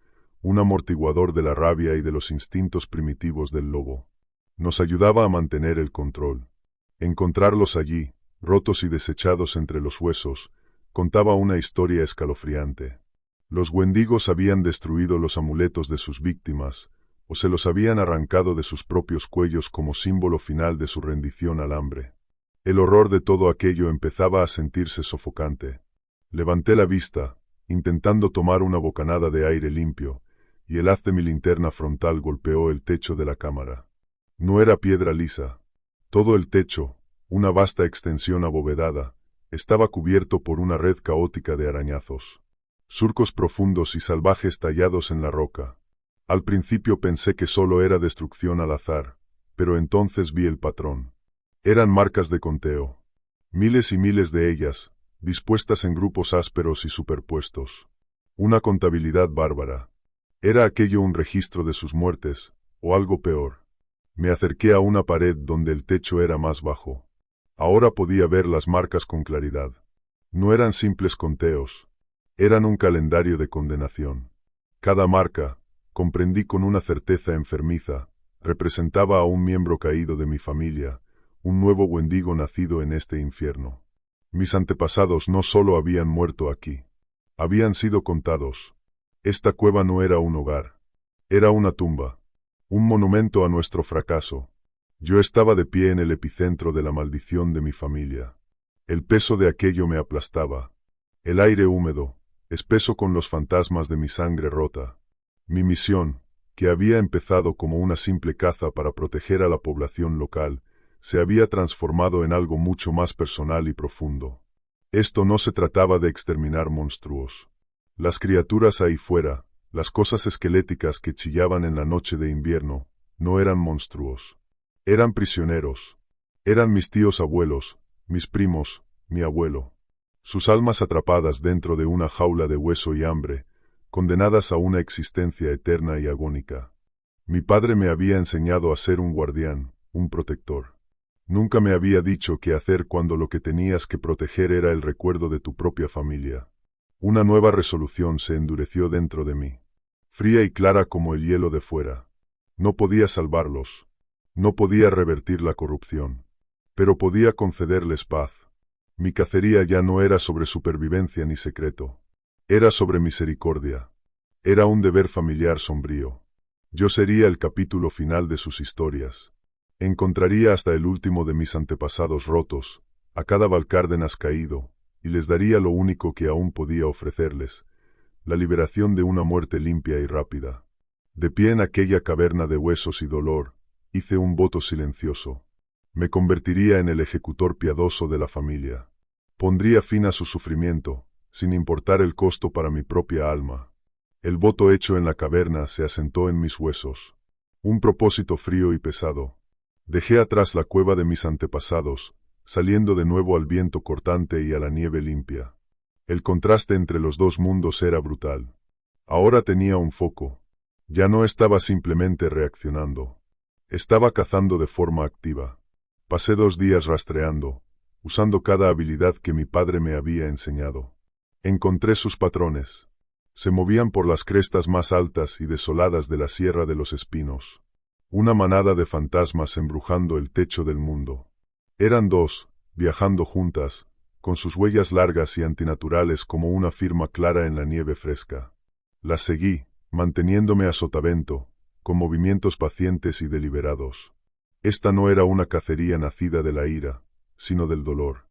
un amortiguador de la rabia y de los instintos primitivos del lobo. Nos ayudaba a mantener el control. Encontrarlos allí, rotos y desechados entre los huesos, contaba una historia escalofriante. Los wendigos habían destruido los amuletos de sus víctimas, o se los habían arrancado de sus propios cuellos como símbolo final de su rendición al hambre. El horror de todo aquello empezaba a sentirse sofocante. Levanté la vista, intentando tomar una bocanada de aire limpio, y el haz de mi linterna frontal golpeó el techo de la cámara. No era piedra lisa. Todo el techo, una vasta extensión abovedada, estaba cubierto por una red caótica de arañazos. Surcos profundos y salvajes tallados en la roca. Al principio pensé que solo era destrucción al azar, pero entonces vi el patrón. Eran marcas de conteo. Miles y miles de ellas, dispuestas en grupos ásperos y superpuestos. Una contabilidad bárbara. ¿Era aquello un registro de sus muertes, o algo peor? Me acerqué a una pared donde el techo era más bajo. Ahora podía ver las marcas con claridad. No eran simples conteos. Eran un calendario de condenación. Cada marca, comprendí con una certeza enfermiza, representaba a un miembro caído de mi familia, un nuevo wendigo nacido en este infierno. Mis antepasados no solo habían muerto aquí, habían sido contados. Esta cueva no era un hogar, era una tumba, un monumento a nuestro fracaso. Yo estaba de pie en el epicentro de la maldición de mi familia. El peso de aquello me aplastaba. El aire húmedo, espeso con los fantasmas de mi sangre rota. Mi misión, que había empezado como una simple caza para proteger a la población local, se había transformado en algo mucho más personal y profundo. Esto no se trataba de exterminar monstruos. Las criaturas ahí fuera, las cosas esqueléticas que chillaban en la noche de invierno, no eran monstruos. Eran prisioneros. Eran mis tíos abuelos, mis primos, mi abuelo. Sus almas atrapadas dentro de una jaula de hueso y hambre, condenadas a una existencia eterna y agónica. Mi padre me había enseñado a ser un guardián, un protector. Nunca me había dicho qué hacer cuando lo que tenías que proteger era el recuerdo de tu propia familia. Una nueva resolución se endureció dentro de mí, fría y clara como el hielo de fuera. No podía salvarlos. No podía revertir la corrupción. Pero podía concederles paz. Mi cacería ya no era sobre supervivencia ni secreto. Era sobre misericordia. Era un deber familiar sombrío. Yo sería el capítulo final de sus historias. Encontraría hasta el último de mis antepasados rotos, a cada Valcárdenas caído, y les daría lo único que aún podía ofrecerles, la liberación de una muerte limpia y rápida. De pie en aquella caverna de huesos y dolor, hice un voto silencioso. Me convertiría en el ejecutor piadoso de la familia. Pondría fin a su sufrimiento, sin importar el costo para mi propia alma. El voto hecho en la caverna se asentó en mis huesos. Un propósito frío y pesado. Dejé atrás la cueva de mis antepasados, saliendo de nuevo al viento cortante y a la nieve limpia. El contraste entre los dos mundos era brutal. Ahora tenía un foco. Ya no estaba simplemente reaccionando. Estaba cazando de forma activa. Pasé 2 días rastreando, usando cada habilidad que mi padre me había enseñado. Encontré sus patrones. Se movían por las crestas más altas y desoladas de la Sierra de los Espinos. Una manada de fantasmas embrujando el techo del mundo. Eran 2, viajando juntas, con sus huellas largas y antinaturales como una firma clara en la nieve fresca. Las seguí, manteniéndome a sotavento, con movimientos pacientes y deliberados. Esta no era una cacería nacida de la ira, sino del dolor.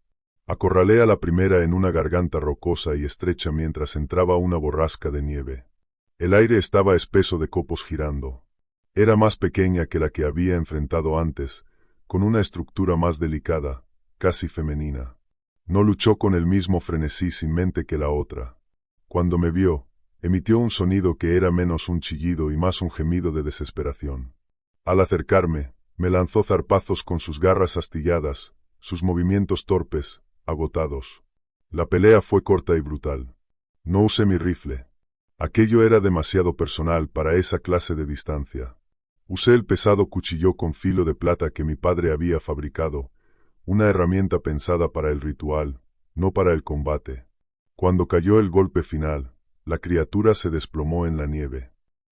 Acorralé a la primera en una garganta rocosa y estrecha mientras entraba una borrasca de nieve. El aire estaba espeso de copos girando. Era más pequeña que la que había enfrentado antes, con una estructura más delicada, casi femenina. No luchó con el mismo frenesí sin mente que la otra. Cuando me vio, emitió un sonido que era menos un chillido y más un gemido de desesperación. Al acercarme, me lanzó zarpazos con sus garras astilladas, sus movimientos torpes, agotados. La pelea fue corta y brutal. No usé mi rifle. Aquello era demasiado personal para esa clase de distancia. Usé el pesado cuchillo con filo de plata que mi padre había fabricado, una herramienta pensada para el ritual, no para el combate. Cuando cayó el golpe final, la criatura se desplomó en la nieve.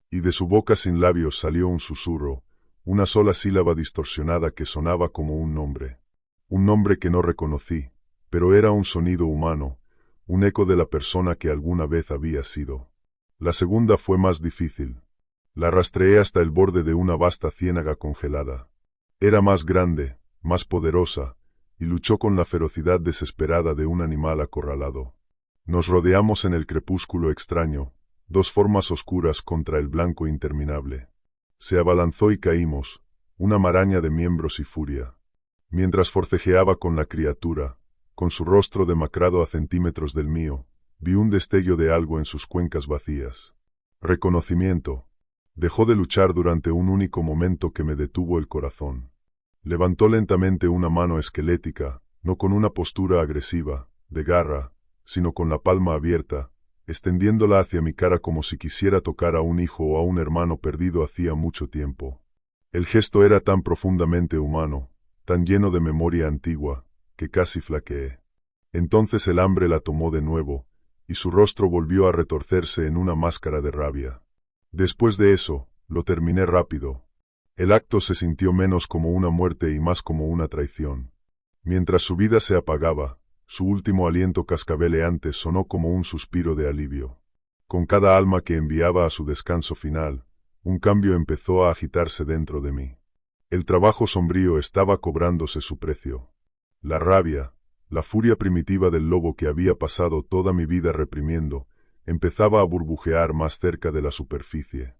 Y de su boca sin labios salió un susurro, una sola sílaba distorsionada que sonaba como un nombre. Un nombre que no reconocí, pero era un sonido humano, un eco de la persona que alguna vez había sido. La segunda fue más difícil. La rastreé hasta el borde de una vasta ciénaga congelada. Era más grande, más poderosa, y luchó con la ferocidad desesperada de un animal acorralado. Nos rodeamos en el crepúsculo extraño, 2 formas oscuras contra el blanco interminable. Se abalanzó y caímos, una maraña de miembros y furia. Mientras forcejeaba con la criatura, con su rostro demacrado a centímetros del mío, vi un destello de algo en sus cuencas vacías. Reconocimiento. Dejó de luchar durante un único momento que me detuvo el corazón. Levantó lentamente una mano esquelética, no con una postura agresiva, de garra, sino con la palma abierta, extendiéndola hacia mi cara como si quisiera tocar a un hijo o a un hermano perdido hacía mucho tiempo. El gesto era tan profundamente humano, tan lleno de memoria antigua, que casi flaqueé. Entonces el hambre la tomó de nuevo, y su rostro volvió a retorcerse en una máscara de rabia. Después de eso, lo terminé rápido. El acto se sintió menos como una muerte y más como una traición. Mientras su vida se apagaba, su último aliento cascabeleante sonó como un suspiro de alivio. Con cada alma que enviaba a su descanso final, un cambio empezó a agitarse dentro de mí. El trabajo sombrío estaba cobrándose su precio. La rabia, la furia primitiva del lobo que había pasado toda mi vida reprimiendo, empezaba a burbujear más cerca de la superficie.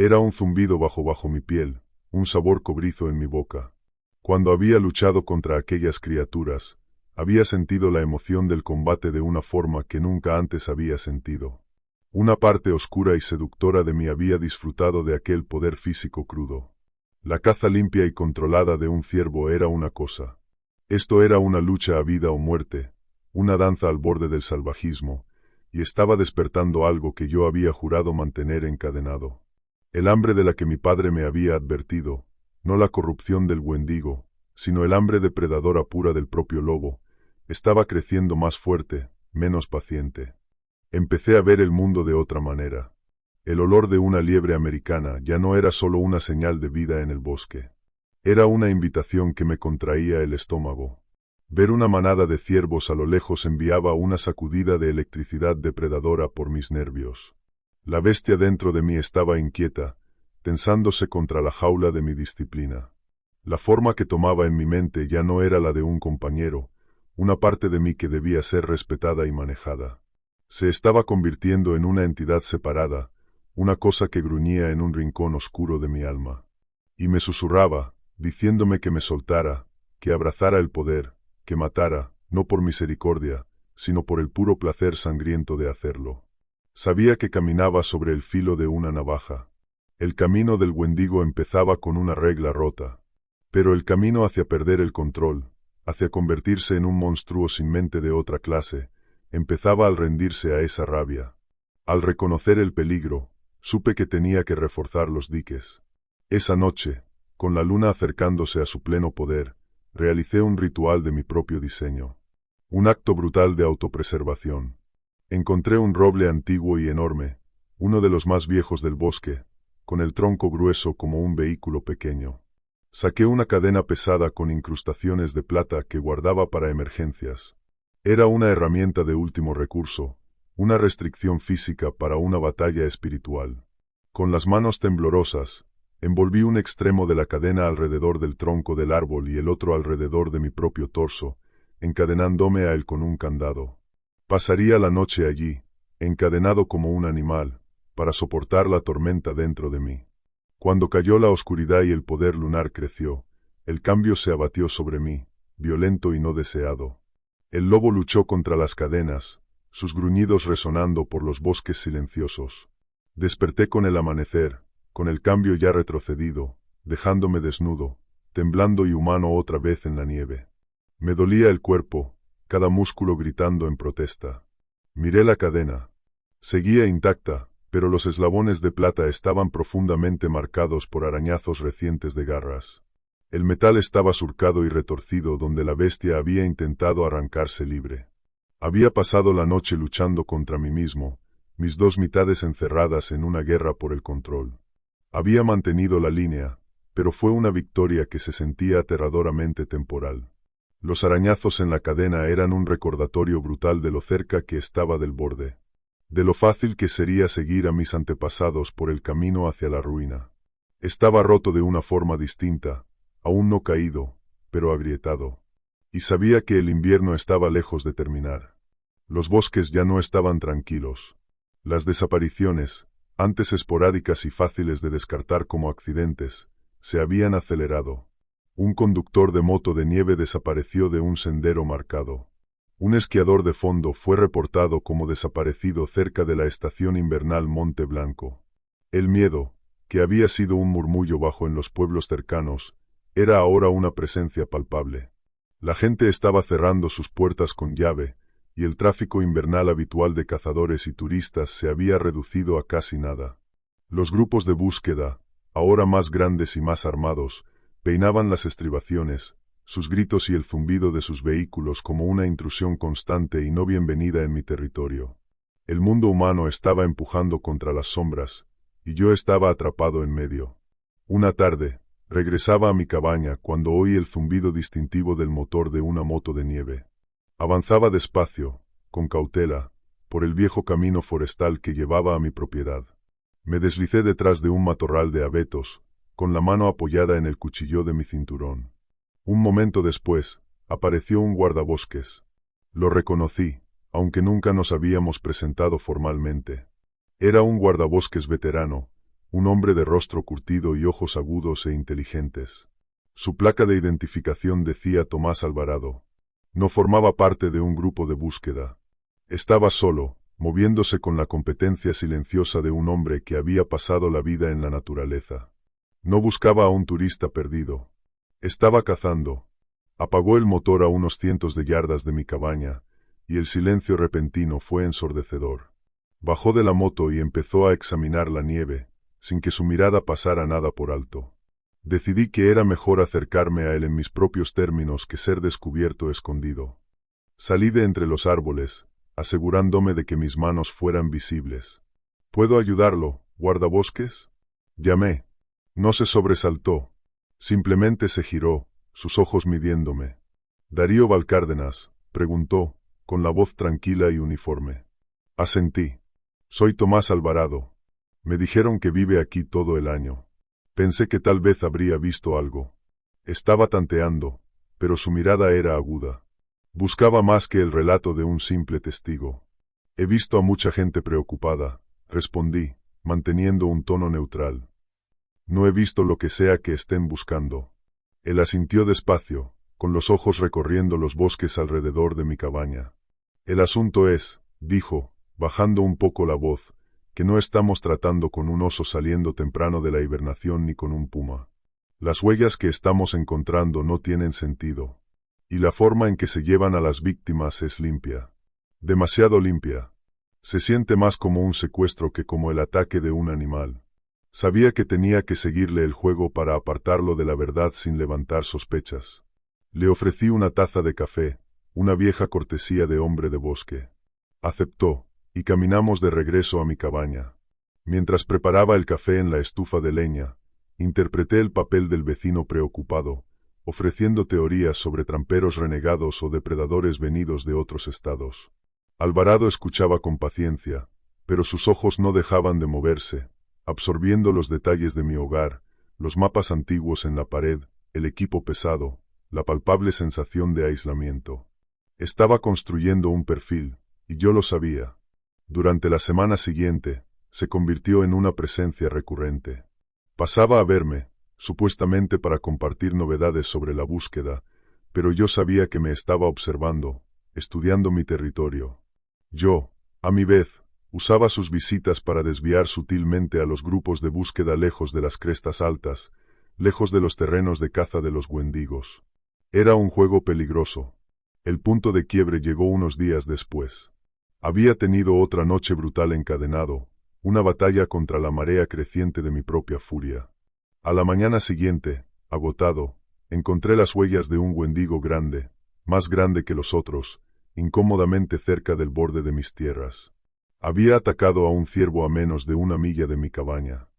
Era un zumbido bajo mi piel, un sabor cobrizo en mi boca. Cuando había luchado contra aquellas criaturas, había sentido la emoción del combate de una forma que nunca antes había sentido. Una parte oscura y seductora de mí había disfrutado de aquel poder físico crudo. La caza limpia y controlada de un ciervo era una cosa. Esto era una lucha a vida o muerte, una danza al borde del salvajismo, y estaba despertando algo que yo había jurado mantener encadenado. El hambre de la que mi padre me había advertido, no la corrupción del Wendigo, sino el hambre depredadora pura del propio lobo, estaba creciendo más fuerte, menos paciente. Empecé a ver el mundo de otra manera. El olor de una liebre americana ya no era solo una señal de vida en el bosque. Era una invitación que me contraía el estómago. Ver una manada de ciervos a lo lejos enviaba una sacudida de electricidad depredadora por mis nervios. La bestia dentro de mí estaba inquieta, tensándose contra la jaula de mi disciplina. La forma que tomaba en mi mente ya no era la de un compañero, una parte de mí que debía ser respetada y manejada. Se estaba convirtiendo en una entidad separada, una cosa que gruñía en un rincón oscuro de mi alma. Y me susurraba, diciéndome que me soltara, que abrazara el poder, que matara, no por misericordia, sino por el puro placer sangriento de hacerlo. Sabía que caminaba sobre el filo de una navaja. El camino del Wendigo empezaba con una regla rota. Pero el camino hacia perder el control, hacia convertirse en un monstruo sin mente de otra clase, empezaba al rendirse a esa rabia. Al reconocer el peligro, supe que tenía que reforzar los diques. Esa noche, con la luna acercándose a su pleno poder, realicé un ritual de mi propio diseño. Un acto brutal de autopreservación. Encontré un roble antiguo y enorme, uno de los más viejos del bosque, con el tronco grueso como un vehículo pequeño. Saqué una cadena pesada con incrustaciones de plata que guardaba para emergencias. Era una herramienta de último recurso, una restricción física para una batalla espiritual. Con las manos temblorosas, envolví un extremo de la cadena alrededor del tronco del árbol y el otro alrededor de mi propio torso, encadenándome a él con un candado. Pasaría la noche allí, encadenado como un animal, para soportar la tormenta dentro de mí. Cuando cayó la oscuridad y el poder lunar creció, el cambio se abatió sobre mí, violento y no deseado. El lobo luchó contra las cadenas, sus gruñidos resonando por los bosques silenciosos. Desperté con el amanecer, con el cambio ya retrocedido, dejándome desnudo, temblando y humano otra vez en la nieve. Me dolía el cuerpo, cada músculo gritando en protesta. Miré la cadena. Seguía intacta, pero los eslabones de plata estaban profundamente marcados por arañazos recientes de garras. El metal estaba surcado y retorcido donde la bestia había intentado arrancarse libre. Había pasado la noche luchando contra mí mismo, mis dos mitades encerradas en una guerra por el control. Había mantenido la línea, pero fue una victoria que se sentía aterradoramente temporal. Los arañazos en la cadena eran un recordatorio brutal de lo cerca que estaba del borde, de lo fácil que sería seguir a mis antepasados por el camino hacia la ruina. Estaba roto de una forma distinta, aún no caído, pero agrietado. Y sabía que el invierno estaba lejos de terminar. Los bosques ya no estaban tranquilos. Las desapariciones, antes esporádicas y fáciles de descartar como accidentes, se habían acelerado. Un conductor de moto de nieve desapareció de un sendero marcado. Un esquiador de fondo fue reportado como desaparecido cerca de la estación invernal Monte Blanco. El miedo, que había sido un murmullo bajo en los pueblos cercanos, era ahora una presencia palpable. La gente estaba cerrando sus puertas con llave, y el tráfico invernal habitual de cazadores y turistas se había reducido a casi nada. Los grupos de búsqueda, ahora más grandes y más armados, peinaban las estribaciones, sus gritos y el zumbido de sus vehículos como una intrusión constante y no bienvenida en mi territorio. El mundo humano estaba empujando contra las sombras, y yo estaba atrapado en medio. Una tarde, regresaba a mi cabaña cuando oí el zumbido distintivo del motor de una moto de nieve. Avanzaba despacio, con cautela, por el viejo camino forestal que llevaba a mi propiedad. Me deslicé detrás de un matorral de abetos, con la mano apoyada en el cuchillo de mi cinturón. Un momento después, apareció un guardabosques. Lo reconocí, aunque nunca nos habíamos presentado formalmente. Era un guardabosques veterano, un hombre de rostro curtido y ojos agudos e inteligentes. Su placa de identificación decía Tomás Alvarado. No formaba parte de un grupo de búsqueda. Estaba solo, moviéndose con la competencia silenciosa de un hombre que había pasado la vida en la naturaleza. No buscaba a un turista perdido. Estaba cazando. Apagó el motor a unos cientos de yardas de mi cabaña, y el silencio repentino fue ensordecedor. Bajó de la moto y empezó a examinar la nieve, sin que su mirada pasara nada por alto. Decidí que era mejor acercarme a él en mis propios términos que ser descubierto escondido. Salí de entre los árboles, asegurándome de que mis manos fueran visibles. ¿Puedo ayudarlo, guardabosques? Llamé. No se sobresaltó. Simplemente se giró, sus ojos midiéndome. ¿Darío Valcárdenas?, preguntó, con la voz tranquila y uniforme. Asentí. Soy Tomás Alvarado. Me dijeron que vive aquí todo el año. Pensé que tal vez habría visto algo. Estaba tanteando, pero su mirada era aguda. Buscaba más que el relato de un simple testigo. He visto a mucha gente preocupada, respondí, manteniendo un tono neutral. No he visto lo que sea que estén buscando. Él asintió despacio, con los ojos recorriendo los bosques alrededor de mi cabaña. El asunto es, dijo, bajando un poco la voz, que no estamos tratando con un oso saliendo temprano de la hibernación ni con un puma. Las huellas que estamos encontrando no tienen sentido. Y la forma en que se llevan a las víctimas es limpia. Demasiado limpia. Se siente más como un secuestro que como el ataque de un animal. Sabía que tenía que seguirle el juego para apartarlo de la verdad sin levantar sospechas. Le ofrecí una taza de café, una vieja cortesía de hombre de bosque. Aceptó, y caminamos de regreso a mi cabaña. Mientras preparaba el café en la estufa de leña, interpreté el papel del vecino preocupado, ofreciendo teorías sobre tramperos renegados o depredadores venidos de otros estados. Alvarado escuchaba con paciencia, pero sus ojos no dejaban de moverse, absorbiendo los detalles de mi hogar, los mapas antiguos en la pared, el equipo pesado, la palpable sensación de aislamiento. Estaba construyendo un perfil, y yo lo sabía. Durante la semana siguiente, se convirtió en una presencia recurrente. Pasaba a verme, supuestamente para compartir novedades sobre la búsqueda, pero yo sabía que me estaba observando, estudiando mi territorio. Yo, a mi vez, usaba sus visitas para desviar sutilmente a los grupos de búsqueda lejos de las crestas altas, lejos de los terrenos de caza de los wendigos. Era un juego peligroso. El punto de quiebre llegó unos días después. Había tenido otra noche brutal encadenado, una batalla contra la marea creciente de mi propia furia. A la mañana siguiente, agotado, encontré las huellas de un wendigo grande, más grande que los otros, incómodamente cerca del borde de mis tierras. Había atacado a un ciervo a menos de 1 milla de mi cabaña.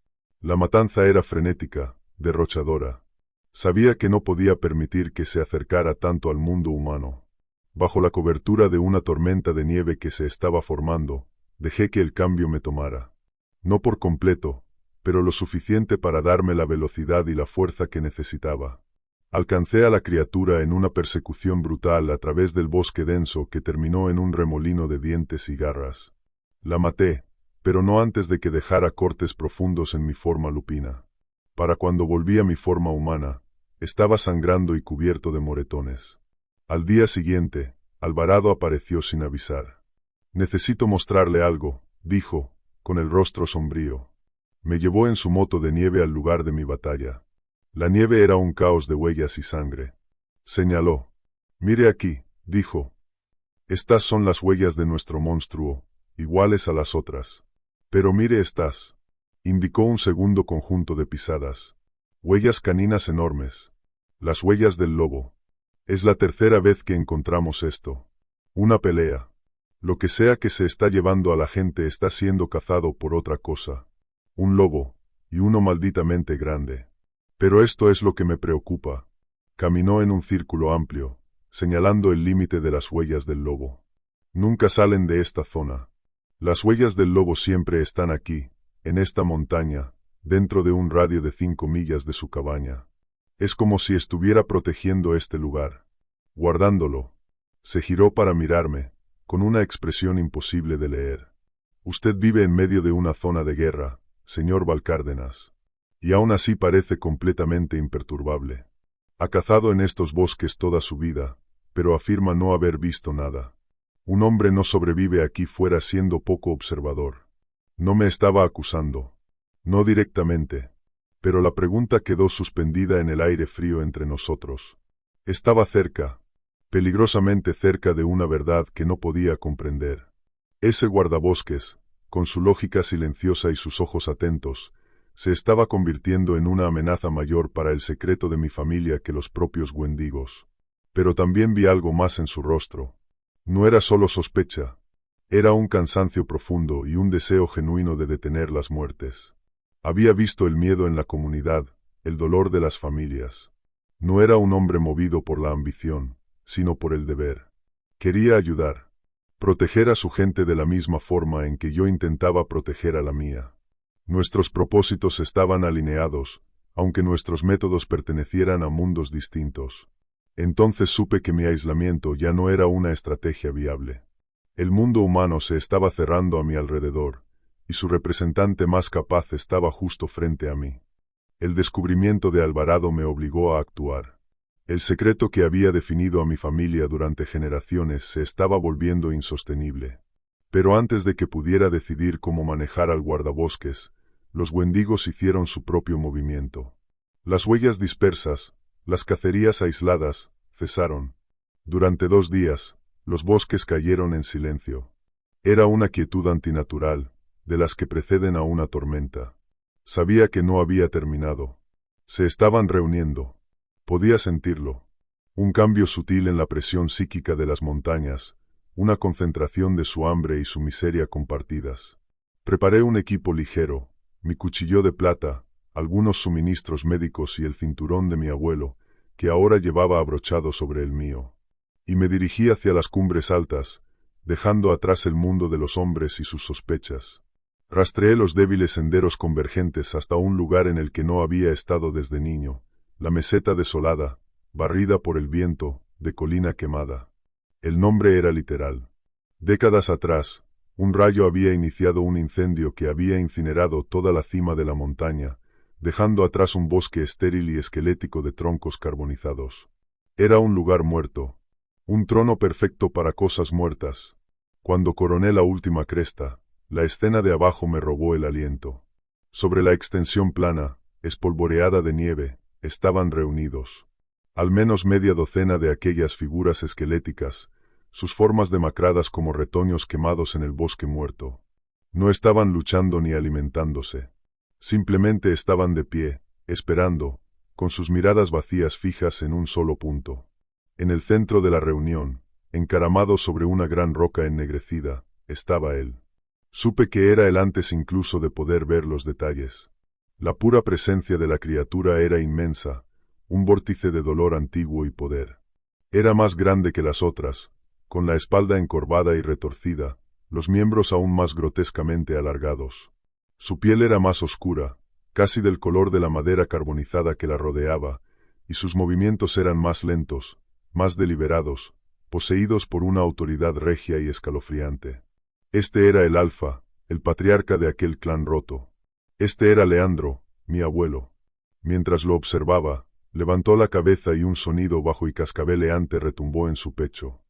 La matanza era frenética, derrochadora. Sabía que no podía permitir que se acercara tanto al mundo humano. Bajo la cobertura de una tormenta de nieve que se estaba formando, dejé que el cambio me tomara. No por completo, pero lo suficiente para darme la velocidad y la fuerza que necesitaba. Alcancé a la criatura en una persecución brutal a través del bosque denso que terminó en un remolino de dientes y garras. La maté, pero no antes de que dejara cortes profundos en mi forma lupina. Para cuando volví a mi forma humana, estaba sangrando y cubierto de moretones. Al día siguiente, Alvarado apareció sin avisar. «Necesito mostrarle algo», dijo, con el rostro sombrío. Me llevó en su moto de nieve al lugar de mi batalla. La nieve era un caos de huellas y sangre. Señaló. «Mire aquí», dijo. «Estas son las huellas de nuestro monstruo, iguales a las otras. Pero mire estas». Indicó un segundo conjunto de pisadas. Huellas caninas enormes. Las huellas del lobo. Es la tercera vez que encontramos esto. Una pelea. Lo que sea que se está llevando a la gente está siendo cazado por otra cosa. Un lobo, y uno malditamente grande. Pero esto es lo que me preocupa. Caminó en un círculo amplio, señalando el límite de las huellas del lobo. Nunca salen de esta zona. Las huellas del lobo siempre están aquí, en esta montaña, dentro de un radio de 5 millas de su cabaña. Es como si estuviera protegiendo este lugar, guardándolo. Se giró para mirarme, con una expresión imposible de leer. Usted vive en medio de una zona de guerra, señor Valcárdenas. Y aún así parece completamente imperturbable. Ha cazado en estos bosques toda su vida, pero afirma no haber visto nada. Un hombre no sobrevive aquí fuera siendo poco observador. No me estaba acusando. No directamente. Pero la pregunta quedó suspendida en el aire frío entre nosotros. Estaba cerca, peligrosamente cerca de una verdad que no podía comprender. Ese guardabosques, con su lógica silenciosa y sus ojos atentos, se estaba convirtiendo en una amenaza mayor para el secreto de mi familia que los propios Wendigos. Pero también vi algo más en su rostro. No era solo sospecha. Era un cansancio profundo y un deseo genuino de detener las muertes. Había visto el miedo en la comunidad, el dolor de las familias. No era un hombre movido por la ambición, sino por el deber. Quería ayudar, proteger a su gente de la misma forma en que yo intentaba proteger a la mía. Nuestros propósitos estaban alineados, aunque nuestros métodos pertenecieran a mundos distintos. Entonces supe que mi aislamiento ya no era una estrategia viable. El mundo humano se estaba cerrando a mi alrededor, y su representante más capaz estaba justo frente a mí. El descubrimiento de Alvarado me obligó a actuar. El secreto que había definido a mi familia durante generaciones se estaba volviendo insostenible. Pero antes de que pudiera decidir cómo manejar al guardabosques, los Wendigos hicieron su propio movimiento. Las huellas dispersas, las cacerías aisladas, cesaron. Durante 2 días, los bosques cayeron en silencio. Era una quietud antinatural, de las que preceden a una tormenta. Sabía que no había terminado. Se estaban reuniendo. Podía sentirlo. Un cambio sutil en la presión psíquica de las montañas, una concentración de su hambre y su miseria compartidas. Preparé un equipo ligero, mi cuchillo de plata, algunos suministros médicos y el cinturón de mi abuelo, que ahora llevaba abrochado sobre el mío. Y me dirigí hacia las cumbres altas, dejando atrás el mundo de los hombres y sus sospechas. Rastreé los débiles senderos convergentes hasta un lugar en el que no había estado desde niño, la meseta desolada, barrida por el viento, de colina quemada. El nombre era literal. Décadas atrás, un rayo había iniciado un incendio que había incinerado toda la cima de la montaña, dejando atrás un bosque estéril y esquelético de troncos carbonizados. Era un lugar muerto, un trono perfecto para cosas muertas. Cuando coroné la última cresta, la escena de abajo me robó el aliento. Sobre la extensión plana, espolvoreada de nieve, estaban reunidos. Al menos media docena de aquellas figuras esqueléticas, sus formas demacradas como retoños quemados en el bosque muerto. No estaban luchando ni alimentándose. Simplemente estaban de pie, esperando, con sus miradas vacías fijas en un solo punto. En el centro de la reunión, encaramado sobre una gran roca ennegrecida, estaba él. Supe que era él antes incluso de poder ver los detalles. La pura presencia de la criatura era inmensa, un vórtice de dolor antiguo y poder. Era más grande que las otras, con la espalda encorvada y retorcida, los miembros aún más grotescamente alargados. Su piel era más oscura, casi del color de la madera carbonizada que la rodeaba, y sus movimientos eran más lentos, más deliberados, poseídos por una autoridad regia y escalofriante. Este era el Alfa, el patriarca de aquel clan roto. Este era Leandro, mi abuelo. Mientras lo observaba, levantó la cabeza y un sonido bajo y cascabeleante retumbó en su pecho.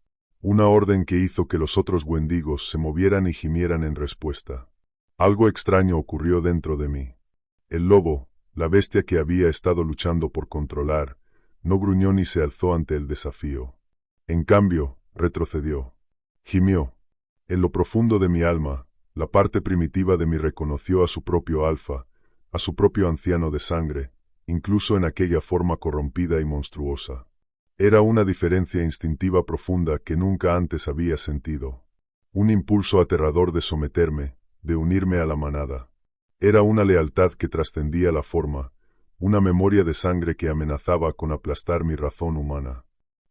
Una orden que hizo que los otros Wendigos se movieran y gimieran en respuesta. Algo extraño ocurrió dentro de mí. El lobo, la bestia que había estado luchando por controlar, no gruñó ni se alzó ante el desafío. En cambio, retrocedió. Gimió. En lo profundo de mi alma, la parte primitiva de mí reconoció a su propio alfa, a su propio anciano de sangre, incluso en aquella forma corrompida y monstruosa. Era una diferencia instintiva profunda que nunca antes había sentido. Un impulso aterrador de someterme, de unirme a la manada. Era una lealtad que trascendía la forma, una memoria de sangre que amenazaba con aplastar mi razón humana.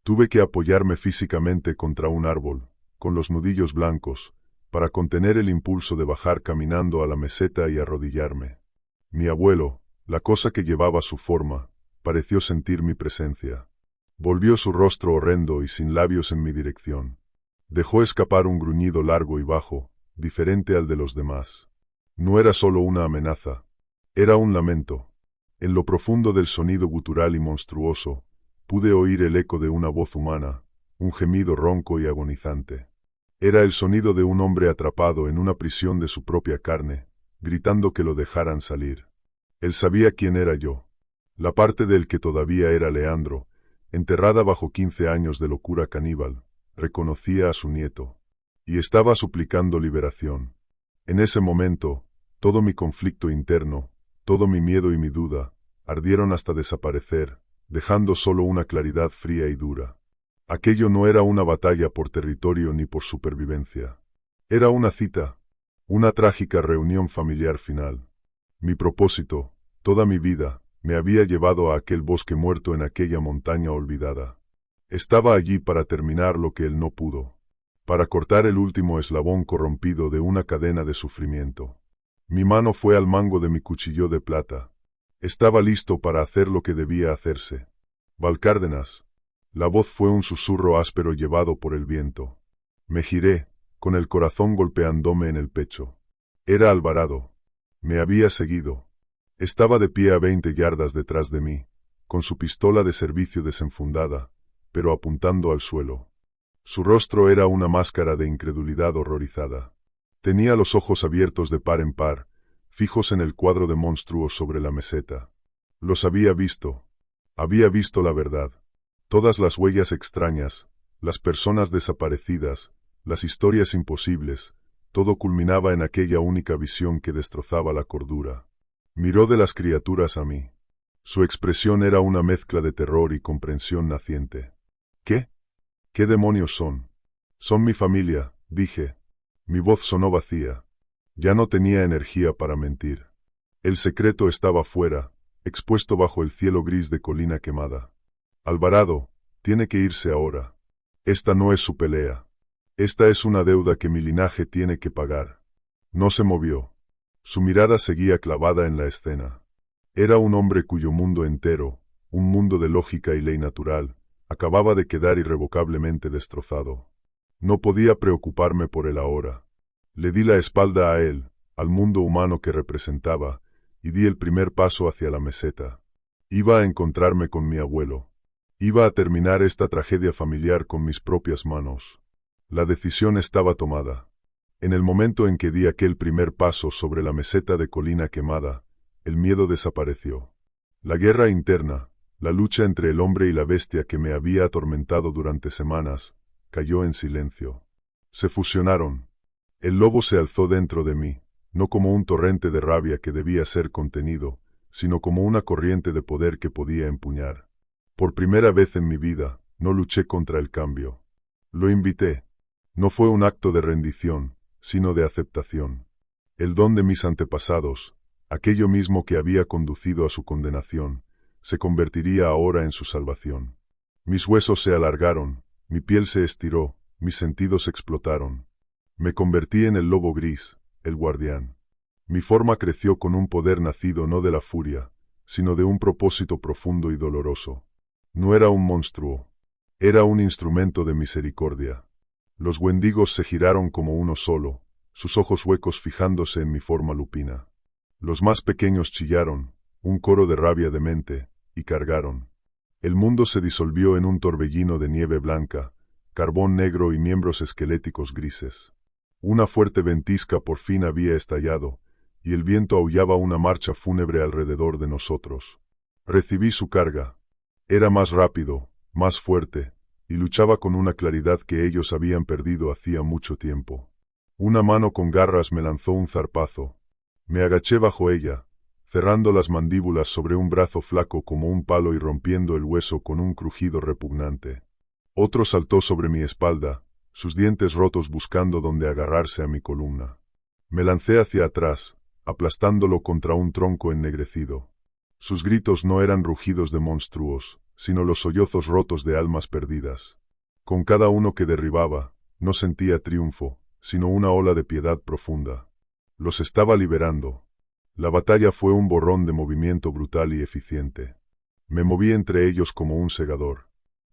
Tuve que apoyarme físicamente contra un árbol, con los nudillos blancos, para contener el impulso de bajar caminando a la meseta y arrodillarme. Mi abuelo, la cosa que llevaba su forma, pareció sentir mi presencia. Volvió su rostro horrendo y sin labios en mi dirección. Dejó escapar un gruñido largo y bajo, diferente al de los demás. No era solo una amenaza, era un lamento. En lo profundo del sonido gutural y monstruoso, pude oír el eco de una voz humana, un gemido ronco y agonizante. Era el sonido de un hombre atrapado en una prisión de su propia carne, gritando que lo dejaran salir. Él sabía quién era yo. La parte del que todavía era Leandro, enterrada bajo 15 años de locura caníbal, reconocía a su nieto. Y estaba suplicando liberación. En ese momento, todo mi conflicto interno, todo mi miedo y mi duda, ardieron hasta desaparecer, dejando solo una claridad fría y dura. Aquello no era una batalla por territorio ni por supervivencia. Era una cita, una trágica reunión familiar final. Mi propósito, toda mi vida, me había llevado a aquel bosque muerto en aquella montaña olvidada. Estaba allí para terminar lo que él no pudo, para cortar el último eslabón corrompido de una cadena de sufrimiento. Mi mano fue al mango de mi cuchillo de plata. Estaba listo para hacer lo que debía hacerse. Valcárdenas. La voz fue un susurro áspero llevado por el viento. Me giré, con el corazón golpeándome en el pecho. Era Alvarado. Me había seguido. Estaba de pie a 20 yardas detrás de mí, con su pistola de servicio desenfundada, pero apuntando al suelo. Su rostro era una máscara de incredulidad horrorizada. Tenía los ojos abiertos de par en par, fijos en el cuadro de monstruos sobre la meseta. Los había visto. Había visto la verdad. Todas las huellas extrañas, las personas desaparecidas, las historias imposibles, todo culminaba en aquella única visión que destrozaba la cordura. Miró de las criaturas a mí. Su expresión era una mezcla de terror y comprensión naciente. ¿Qué? ¿Qué demonios son? Son mi familia, dije. Mi voz sonó vacía. Ya no tenía energía para mentir. El secreto estaba fuera, expuesto bajo el cielo gris de colina quemada. Alvarado, tiene que irse ahora. Esta no es su pelea. Esta es una deuda que mi linaje tiene que pagar. No se movió. Su mirada seguía clavada en la escena. Era un hombre cuyo mundo entero, un mundo de lógica y ley natural, acababa de quedar irrevocablemente destrozado. No podía preocuparme por él ahora. Le di la espalda a él, al mundo humano que representaba, y di el primer paso hacia la meseta. Iba a encontrarme con mi abuelo. Iba a terminar esta tragedia familiar con mis propias manos. La decisión estaba tomada. En el momento en que di aquel primer paso sobre la meseta de colina quemada, el miedo desapareció. La guerra interna, la lucha entre el hombre y la bestia que me había atormentado durante semanas, cayó en silencio. Se fusionaron. El lobo se alzó dentro de mí, no como un torrente de rabia que debía ser contenido, sino como una corriente de poder que podía empuñar. Por primera vez en mi vida, no luché contra el cambio. Lo invité. No fue un acto de rendición, sino de aceptación. El don de mis antepasados, aquello mismo que había conducido a su condenación, se convertiría ahora en su salvación. Mis huesos se alargaron, mi piel se estiró, mis sentidos explotaron. Me convertí en el lobo gris, el guardián. Mi forma creció con un poder nacido no de la furia, sino de un propósito profundo y doloroso. No era un monstruo, era un instrumento de misericordia. Los wendigos se giraron como uno solo, sus ojos huecos fijándose en mi forma lupina. Los más pequeños chillaron, un coro de rabia demente, y cargaron. El mundo se disolvió en un torbellino de nieve blanca, carbón negro y miembros esqueléticos grises. Una fuerte ventisca por fin había estallado, y el viento aullaba una marcha fúnebre alrededor de nosotros. Recibí su carga. Era más rápido, más fuerte, y luchaba con una claridad que ellos habían perdido hacía mucho tiempo. Una mano con garras me lanzó un zarpazo. Me agaché bajo ella, cerrando las mandíbulas sobre un brazo flaco como un palo y rompiendo el hueso con un crujido repugnante. Otro saltó sobre mi espalda, sus dientes rotos buscando donde agarrarse a mi columna. Me lancé hacia atrás, aplastándolo contra un tronco ennegrecido. Sus gritos no eran rugidos de monstruos, sino los sollozos rotos de almas perdidas. Con cada uno que derribaba, no sentía triunfo, sino una ola de piedad profunda. Los estaba liberando. La batalla fue un borrón de movimiento brutal y eficiente. Me moví entre ellos como un segador.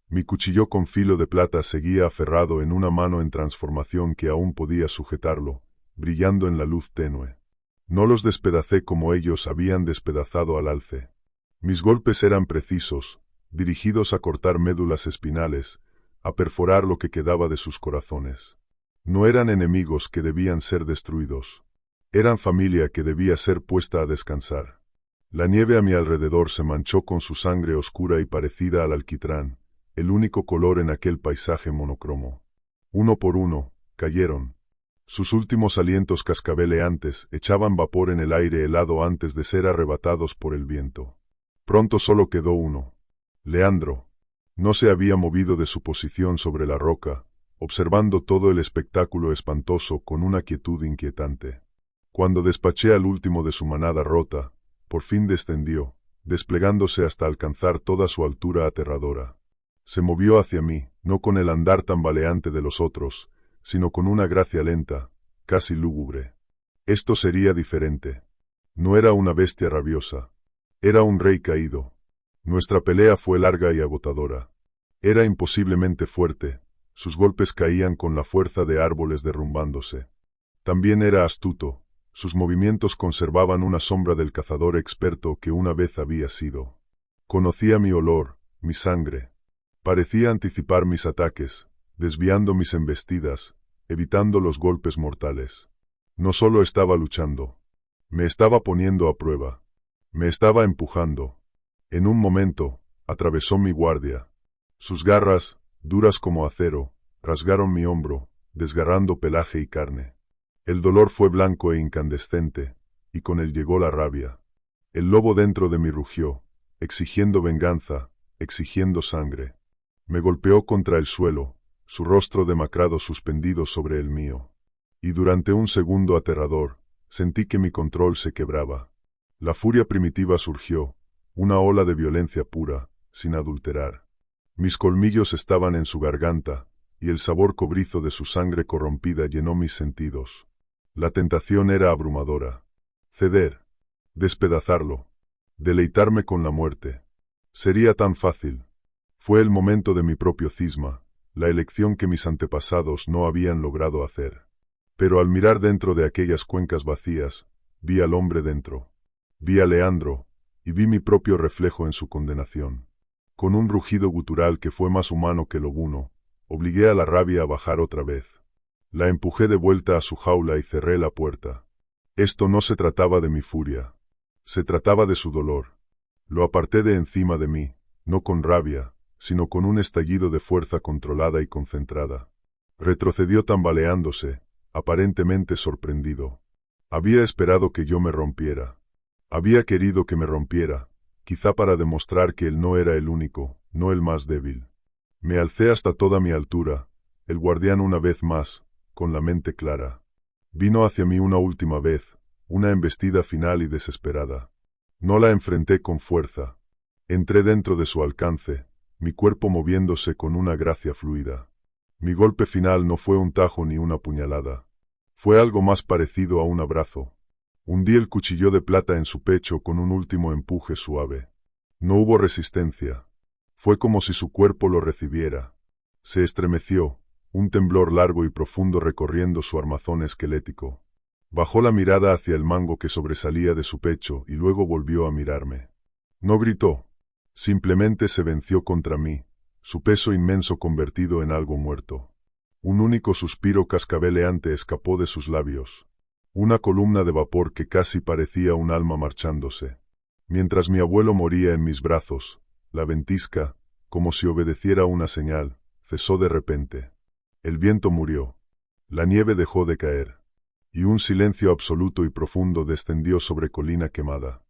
Mi cuchillo con filo de plata seguía aferrado en una mano en transformación que aún podía sujetarlo, brillando en la luz tenue. No los despedacé como ellos habían despedazado al alce. Mis golpes eran precisos, dirigidos a cortar médulas espinales, a perforar lo que quedaba de sus corazones. No eran enemigos que debían ser destruidos. Eran familia que debía ser puesta a descansar. La nieve a mi alrededor se manchó con su sangre oscura y parecida al alquitrán, el único color en aquel paisaje monocromo. Uno por uno, cayeron. Sus últimos alientos cascabeleantes echaban vapor en el aire helado antes de ser arrebatados por el viento. Pronto solo quedó uno. Leandro. No se había movido de su posición sobre la roca, observando todo el espectáculo espantoso con una quietud inquietante. Cuando despaché al último de su manada rota, por fin descendió, desplegándose hasta alcanzar toda su altura aterradora. Se movió hacia mí, no con el andar tambaleante de los otros, sino con una gracia lenta, casi lúgubre. Esto sería diferente. No era una bestia rabiosa. Era un rey caído. Nuestra pelea fue larga y agotadora. Era imposiblemente fuerte. Sus golpes caían con la fuerza de árboles derrumbándose. También era astuto. Sus movimientos conservaban una sombra del cazador experto que una vez había sido. Conocía mi olor, mi sangre. Parecía anticipar mis ataques, desviando mis embestidas, evitando los golpes mortales. No solo estaba luchando. Me estaba poniendo a prueba. Me estaba empujando. En un momento, atravesó mi guardia. Sus garras, duras como acero, rasgaron mi hombro, desgarrando pelaje y carne. El dolor fue blanco e incandescente, y con él llegó la rabia. El lobo dentro de mí rugió, exigiendo venganza, exigiendo sangre. Me golpeó contra el suelo, su rostro demacrado suspendido sobre el mío. Y durante un segundo aterrador, sentí que mi control se quebraba. La furia primitiva surgió, una ola de violencia pura, sin adulterar. Mis colmillos estaban en su garganta, y el sabor cobrizo de su sangre corrompida llenó mis sentidos. La tentación era abrumadora. Ceder. Despedazarlo. Deleitarme con la muerte. Sería tan fácil. Fue el momento de mi propio cisma, la elección que mis antepasados no habían logrado hacer. Pero al mirar dentro de aquellas cuencas vacías, vi al hombre dentro. Vi a Leandro, y vi mi propio reflejo en su condenación. Con un rugido gutural que fue más humano que lobuno, obligué a la rabia a bajar otra vez. La empujé de vuelta a su jaula y cerré la puerta. Esto no se trataba de mi furia. Se trataba de su dolor. Lo aparté de encima de mí, no con rabia, sino con un estallido de fuerza controlada y concentrada. Retrocedió tambaleándose, aparentemente sorprendido. Había esperado que yo me rompiera. Había querido que me rompiera, quizá para demostrar que él no era el único, no el más débil. Me alcé hasta toda mi altura, el guardián una vez más, con la mente clara. Vino hacia mí una última vez, una embestida final y desesperada. No la enfrenté con fuerza. Entré dentro de su alcance, mi cuerpo moviéndose con una gracia fluida. Mi golpe final no fue un tajo ni una puñalada. Fue algo más parecido a un abrazo. Hundí el cuchillo de plata en su pecho con un último empuje suave. No hubo resistencia. Fue como si su cuerpo lo recibiera. Se estremeció, un temblor largo y profundo recorriendo su armazón esquelético. Bajó la mirada hacia el mango que sobresalía de su pecho y luego volvió a mirarme. No gritó. Simplemente se venció contra mí, su peso inmenso convertido en algo muerto. Un único suspiro cascabeleante escapó de sus labios. Una columna de vapor que casi parecía un alma marchándose. Mientras mi abuelo moría en mis brazos, la ventisca, como si obedeciera una señal, cesó de repente. El viento murió. La nieve dejó de caer. Y un silencio absoluto y profundo descendió sobre colina quemada.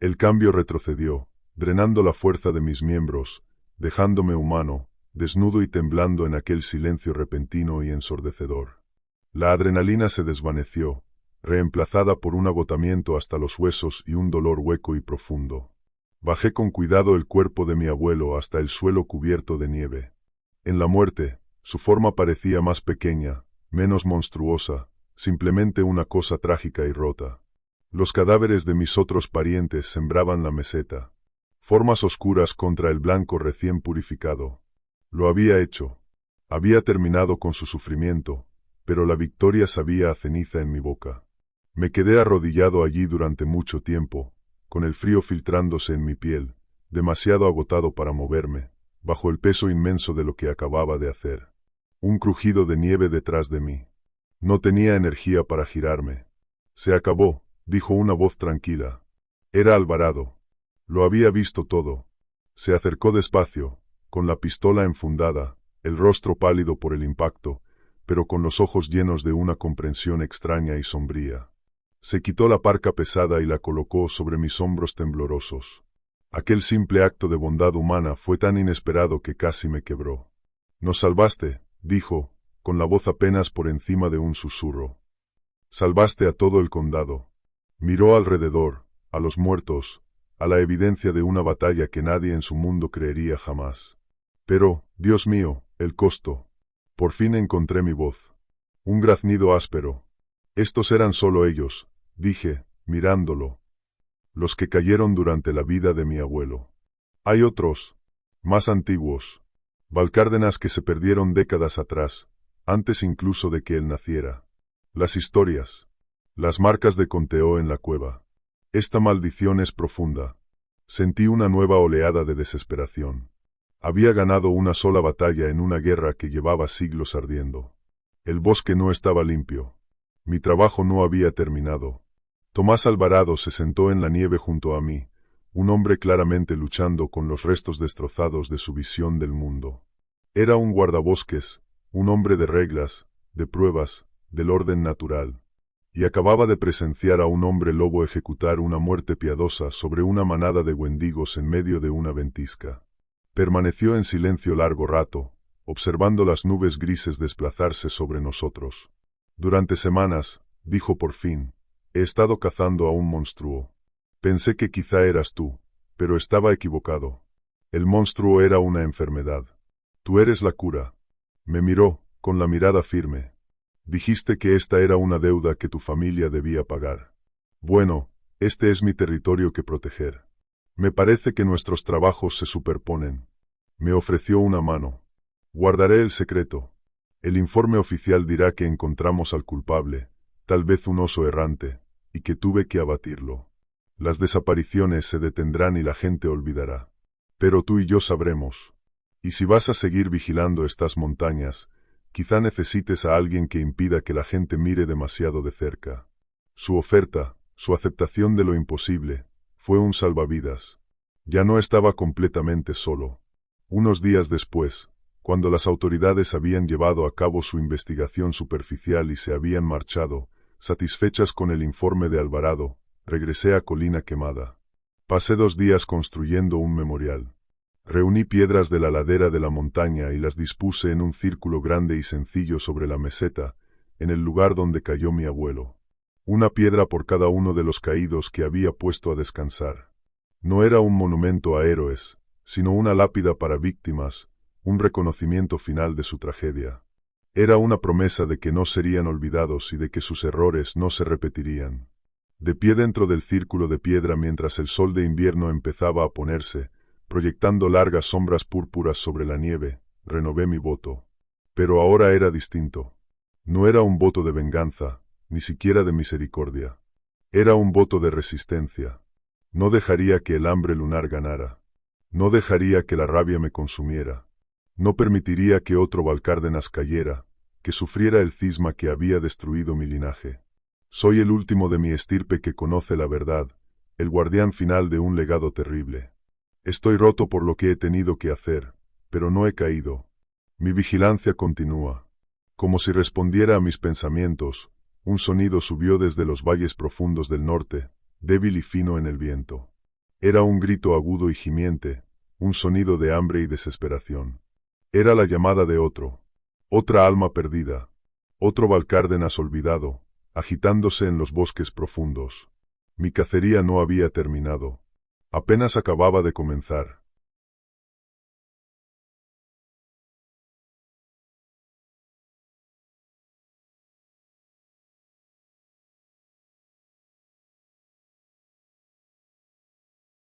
El cambio retrocedió, drenando la fuerza de mis miembros, dejándome humano, desnudo y temblando en aquel silencio repentino y ensordecedor. La adrenalina se desvaneció, reemplazada por un agotamiento hasta los huesos y un dolor hueco y profundo. Bajé con cuidado el cuerpo de mi abuelo hasta el suelo cubierto de nieve. En la muerte, su forma parecía más pequeña, menos monstruosa, simplemente una cosa trágica y rota. Los cadáveres de mis otros parientes sembraban la meseta. Formas oscuras contra el blanco recién purificado. Lo había hecho. Había terminado con su sufrimiento, pero la victoria sabía a ceniza en mi boca. Me quedé arrodillado allí durante mucho tiempo, con el frío filtrándose en mi piel, demasiado agotado para moverme, bajo el peso inmenso de lo que acababa de hacer. Un crujido de nieve detrás de mí. No tenía energía para girarme. Se acabó, dijo una voz tranquila. Era Alvarado. Lo había visto todo. Se acercó despacio, con la pistola enfundada, el rostro pálido por el impacto, pero con los ojos llenos de una comprensión extraña y sombría. Se quitó la parca pesada y la colocó sobre mis hombros temblorosos. Aquel simple acto de bondad humana fue tan inesperado que casi me quebró. «Nos salvaste», dijo, con la voz apenas por encima de un susurro. «Salvaste a todo el condado». Miró alrededor, a los muertos, a la evidencia de una batalla que nadie en su mundo creería jamás. Pero, Dios mío, el costo. Por fin encontré mi voz. Un graznido áspero. Estos eran solo ellos, dije, mirándolo. Los que cayeron durante la vida de mi abuelo. Hay otros, más antiguos. Valcárdenas que se perdieron décadas atrás, antes incluso de que él naciera. Las historias. Las marcas de conteo en la cueva. Esta maldición es profunda. Sentí una nueva oleada de desesperación. Había ganado una sola batalla en una guerra que llevaba siglos ardiendo. El bosque no estaba limpio. Mi trabajo no había terminado. Tomás Alvarado se sentó en la nieve junto a mí, un hombre claramente luchando con los restos destrozados de su visión del mundo. Era un guardabosques, un hombre de reglas, de pruebas, del orden natural. Y acababa de presenciar a un hombre lobo ejecutar una muerte piadosa sobre una manada de wendigos en medio de una ventisca. Permaneció en silencio largo rato, observando las nubes grises desplazarse sobre nosotros. Durante semanas, dijo por fin, he estado cazando a un monstruo. Pensé que quizá eras tú, pero estaba equivocado. El monstruo era una enfermedad. Tú eres la cura. Me miró, con la mirada firme. Dijiste que esta era una deuda que tu familia debía pagar. Bueno, este es mi territorio que proteger. Me parece que nuestros trabajos se superponen. Me ofreció una mano. Guardaré el secreto. El informe oficial dirá que encontramos al culpable, tal vez un oso errante, y que tuve que abatirlo. Las desapariciones se detendrán y la gente olvidará. Pero tú y yo sabremos. Y si vas a seguir vigilando estas montañas, quizá necesites a alguien que impida que la gente mire demasiado de cerca. Su oferta, su aceptación de lo imposible, fue un salvavidas. Ya no estaba completamente solo. Unos días después, cuando las autoridades habían llevado a cabo su investigación superficial y se habían marchado, satisfechas con el informe de Alvarado, regresé a Colina Quemada. Pasé 2 días construyendo un memorial. Reuní piedras de la ladera de la montaña y las dispuse en un círculo grande y sencillo sobre la meseta, en el lugar donde cayó mi abuelo. Una piedra por cada uno de los caídos que había puesto a descansar. No era un monumento a héroes, sino una lápida para víctimas, un reconocimiento final de su tragedia. Era una promesa de que no serían olvidados y de que sus errores no se repetirían. De pie dentro del círculo de piedra mientras el sol de invierno empezaba a ponerse, proyectando largas sombras púrpuras sobre la nieve, renové mi voto. Pero ahora era distinto. No era un voto de venganza, ni siquiera de misericordia. Era un voto de resistencia. No dejaría que el hambre lunar ganara. No dejaría que la rabia me consumiera. No permitiría que otro Valcárdenas cayera, que sufriera el cisma que había destruido mi linaje. Soy el último de mi estirpe que conoce la verdad, el guardián final de un legado terrible. Estoy roto por lo que he tenido que hacer, pero no he caído. Mi vigilancia continúa. Como si respondiera a mis pensamientos, un sonido subió desde los valles profundos del norte, débil y fino en el viento. Era un grito agudo y gimiente, un sonido de hambre y desesperación. Era la llamada de otra alma perdida, otro Valcárdenas olvidado, agitándose en los bosques profundos. Mi cacería no había terminado. Apenas acababa de comenzar.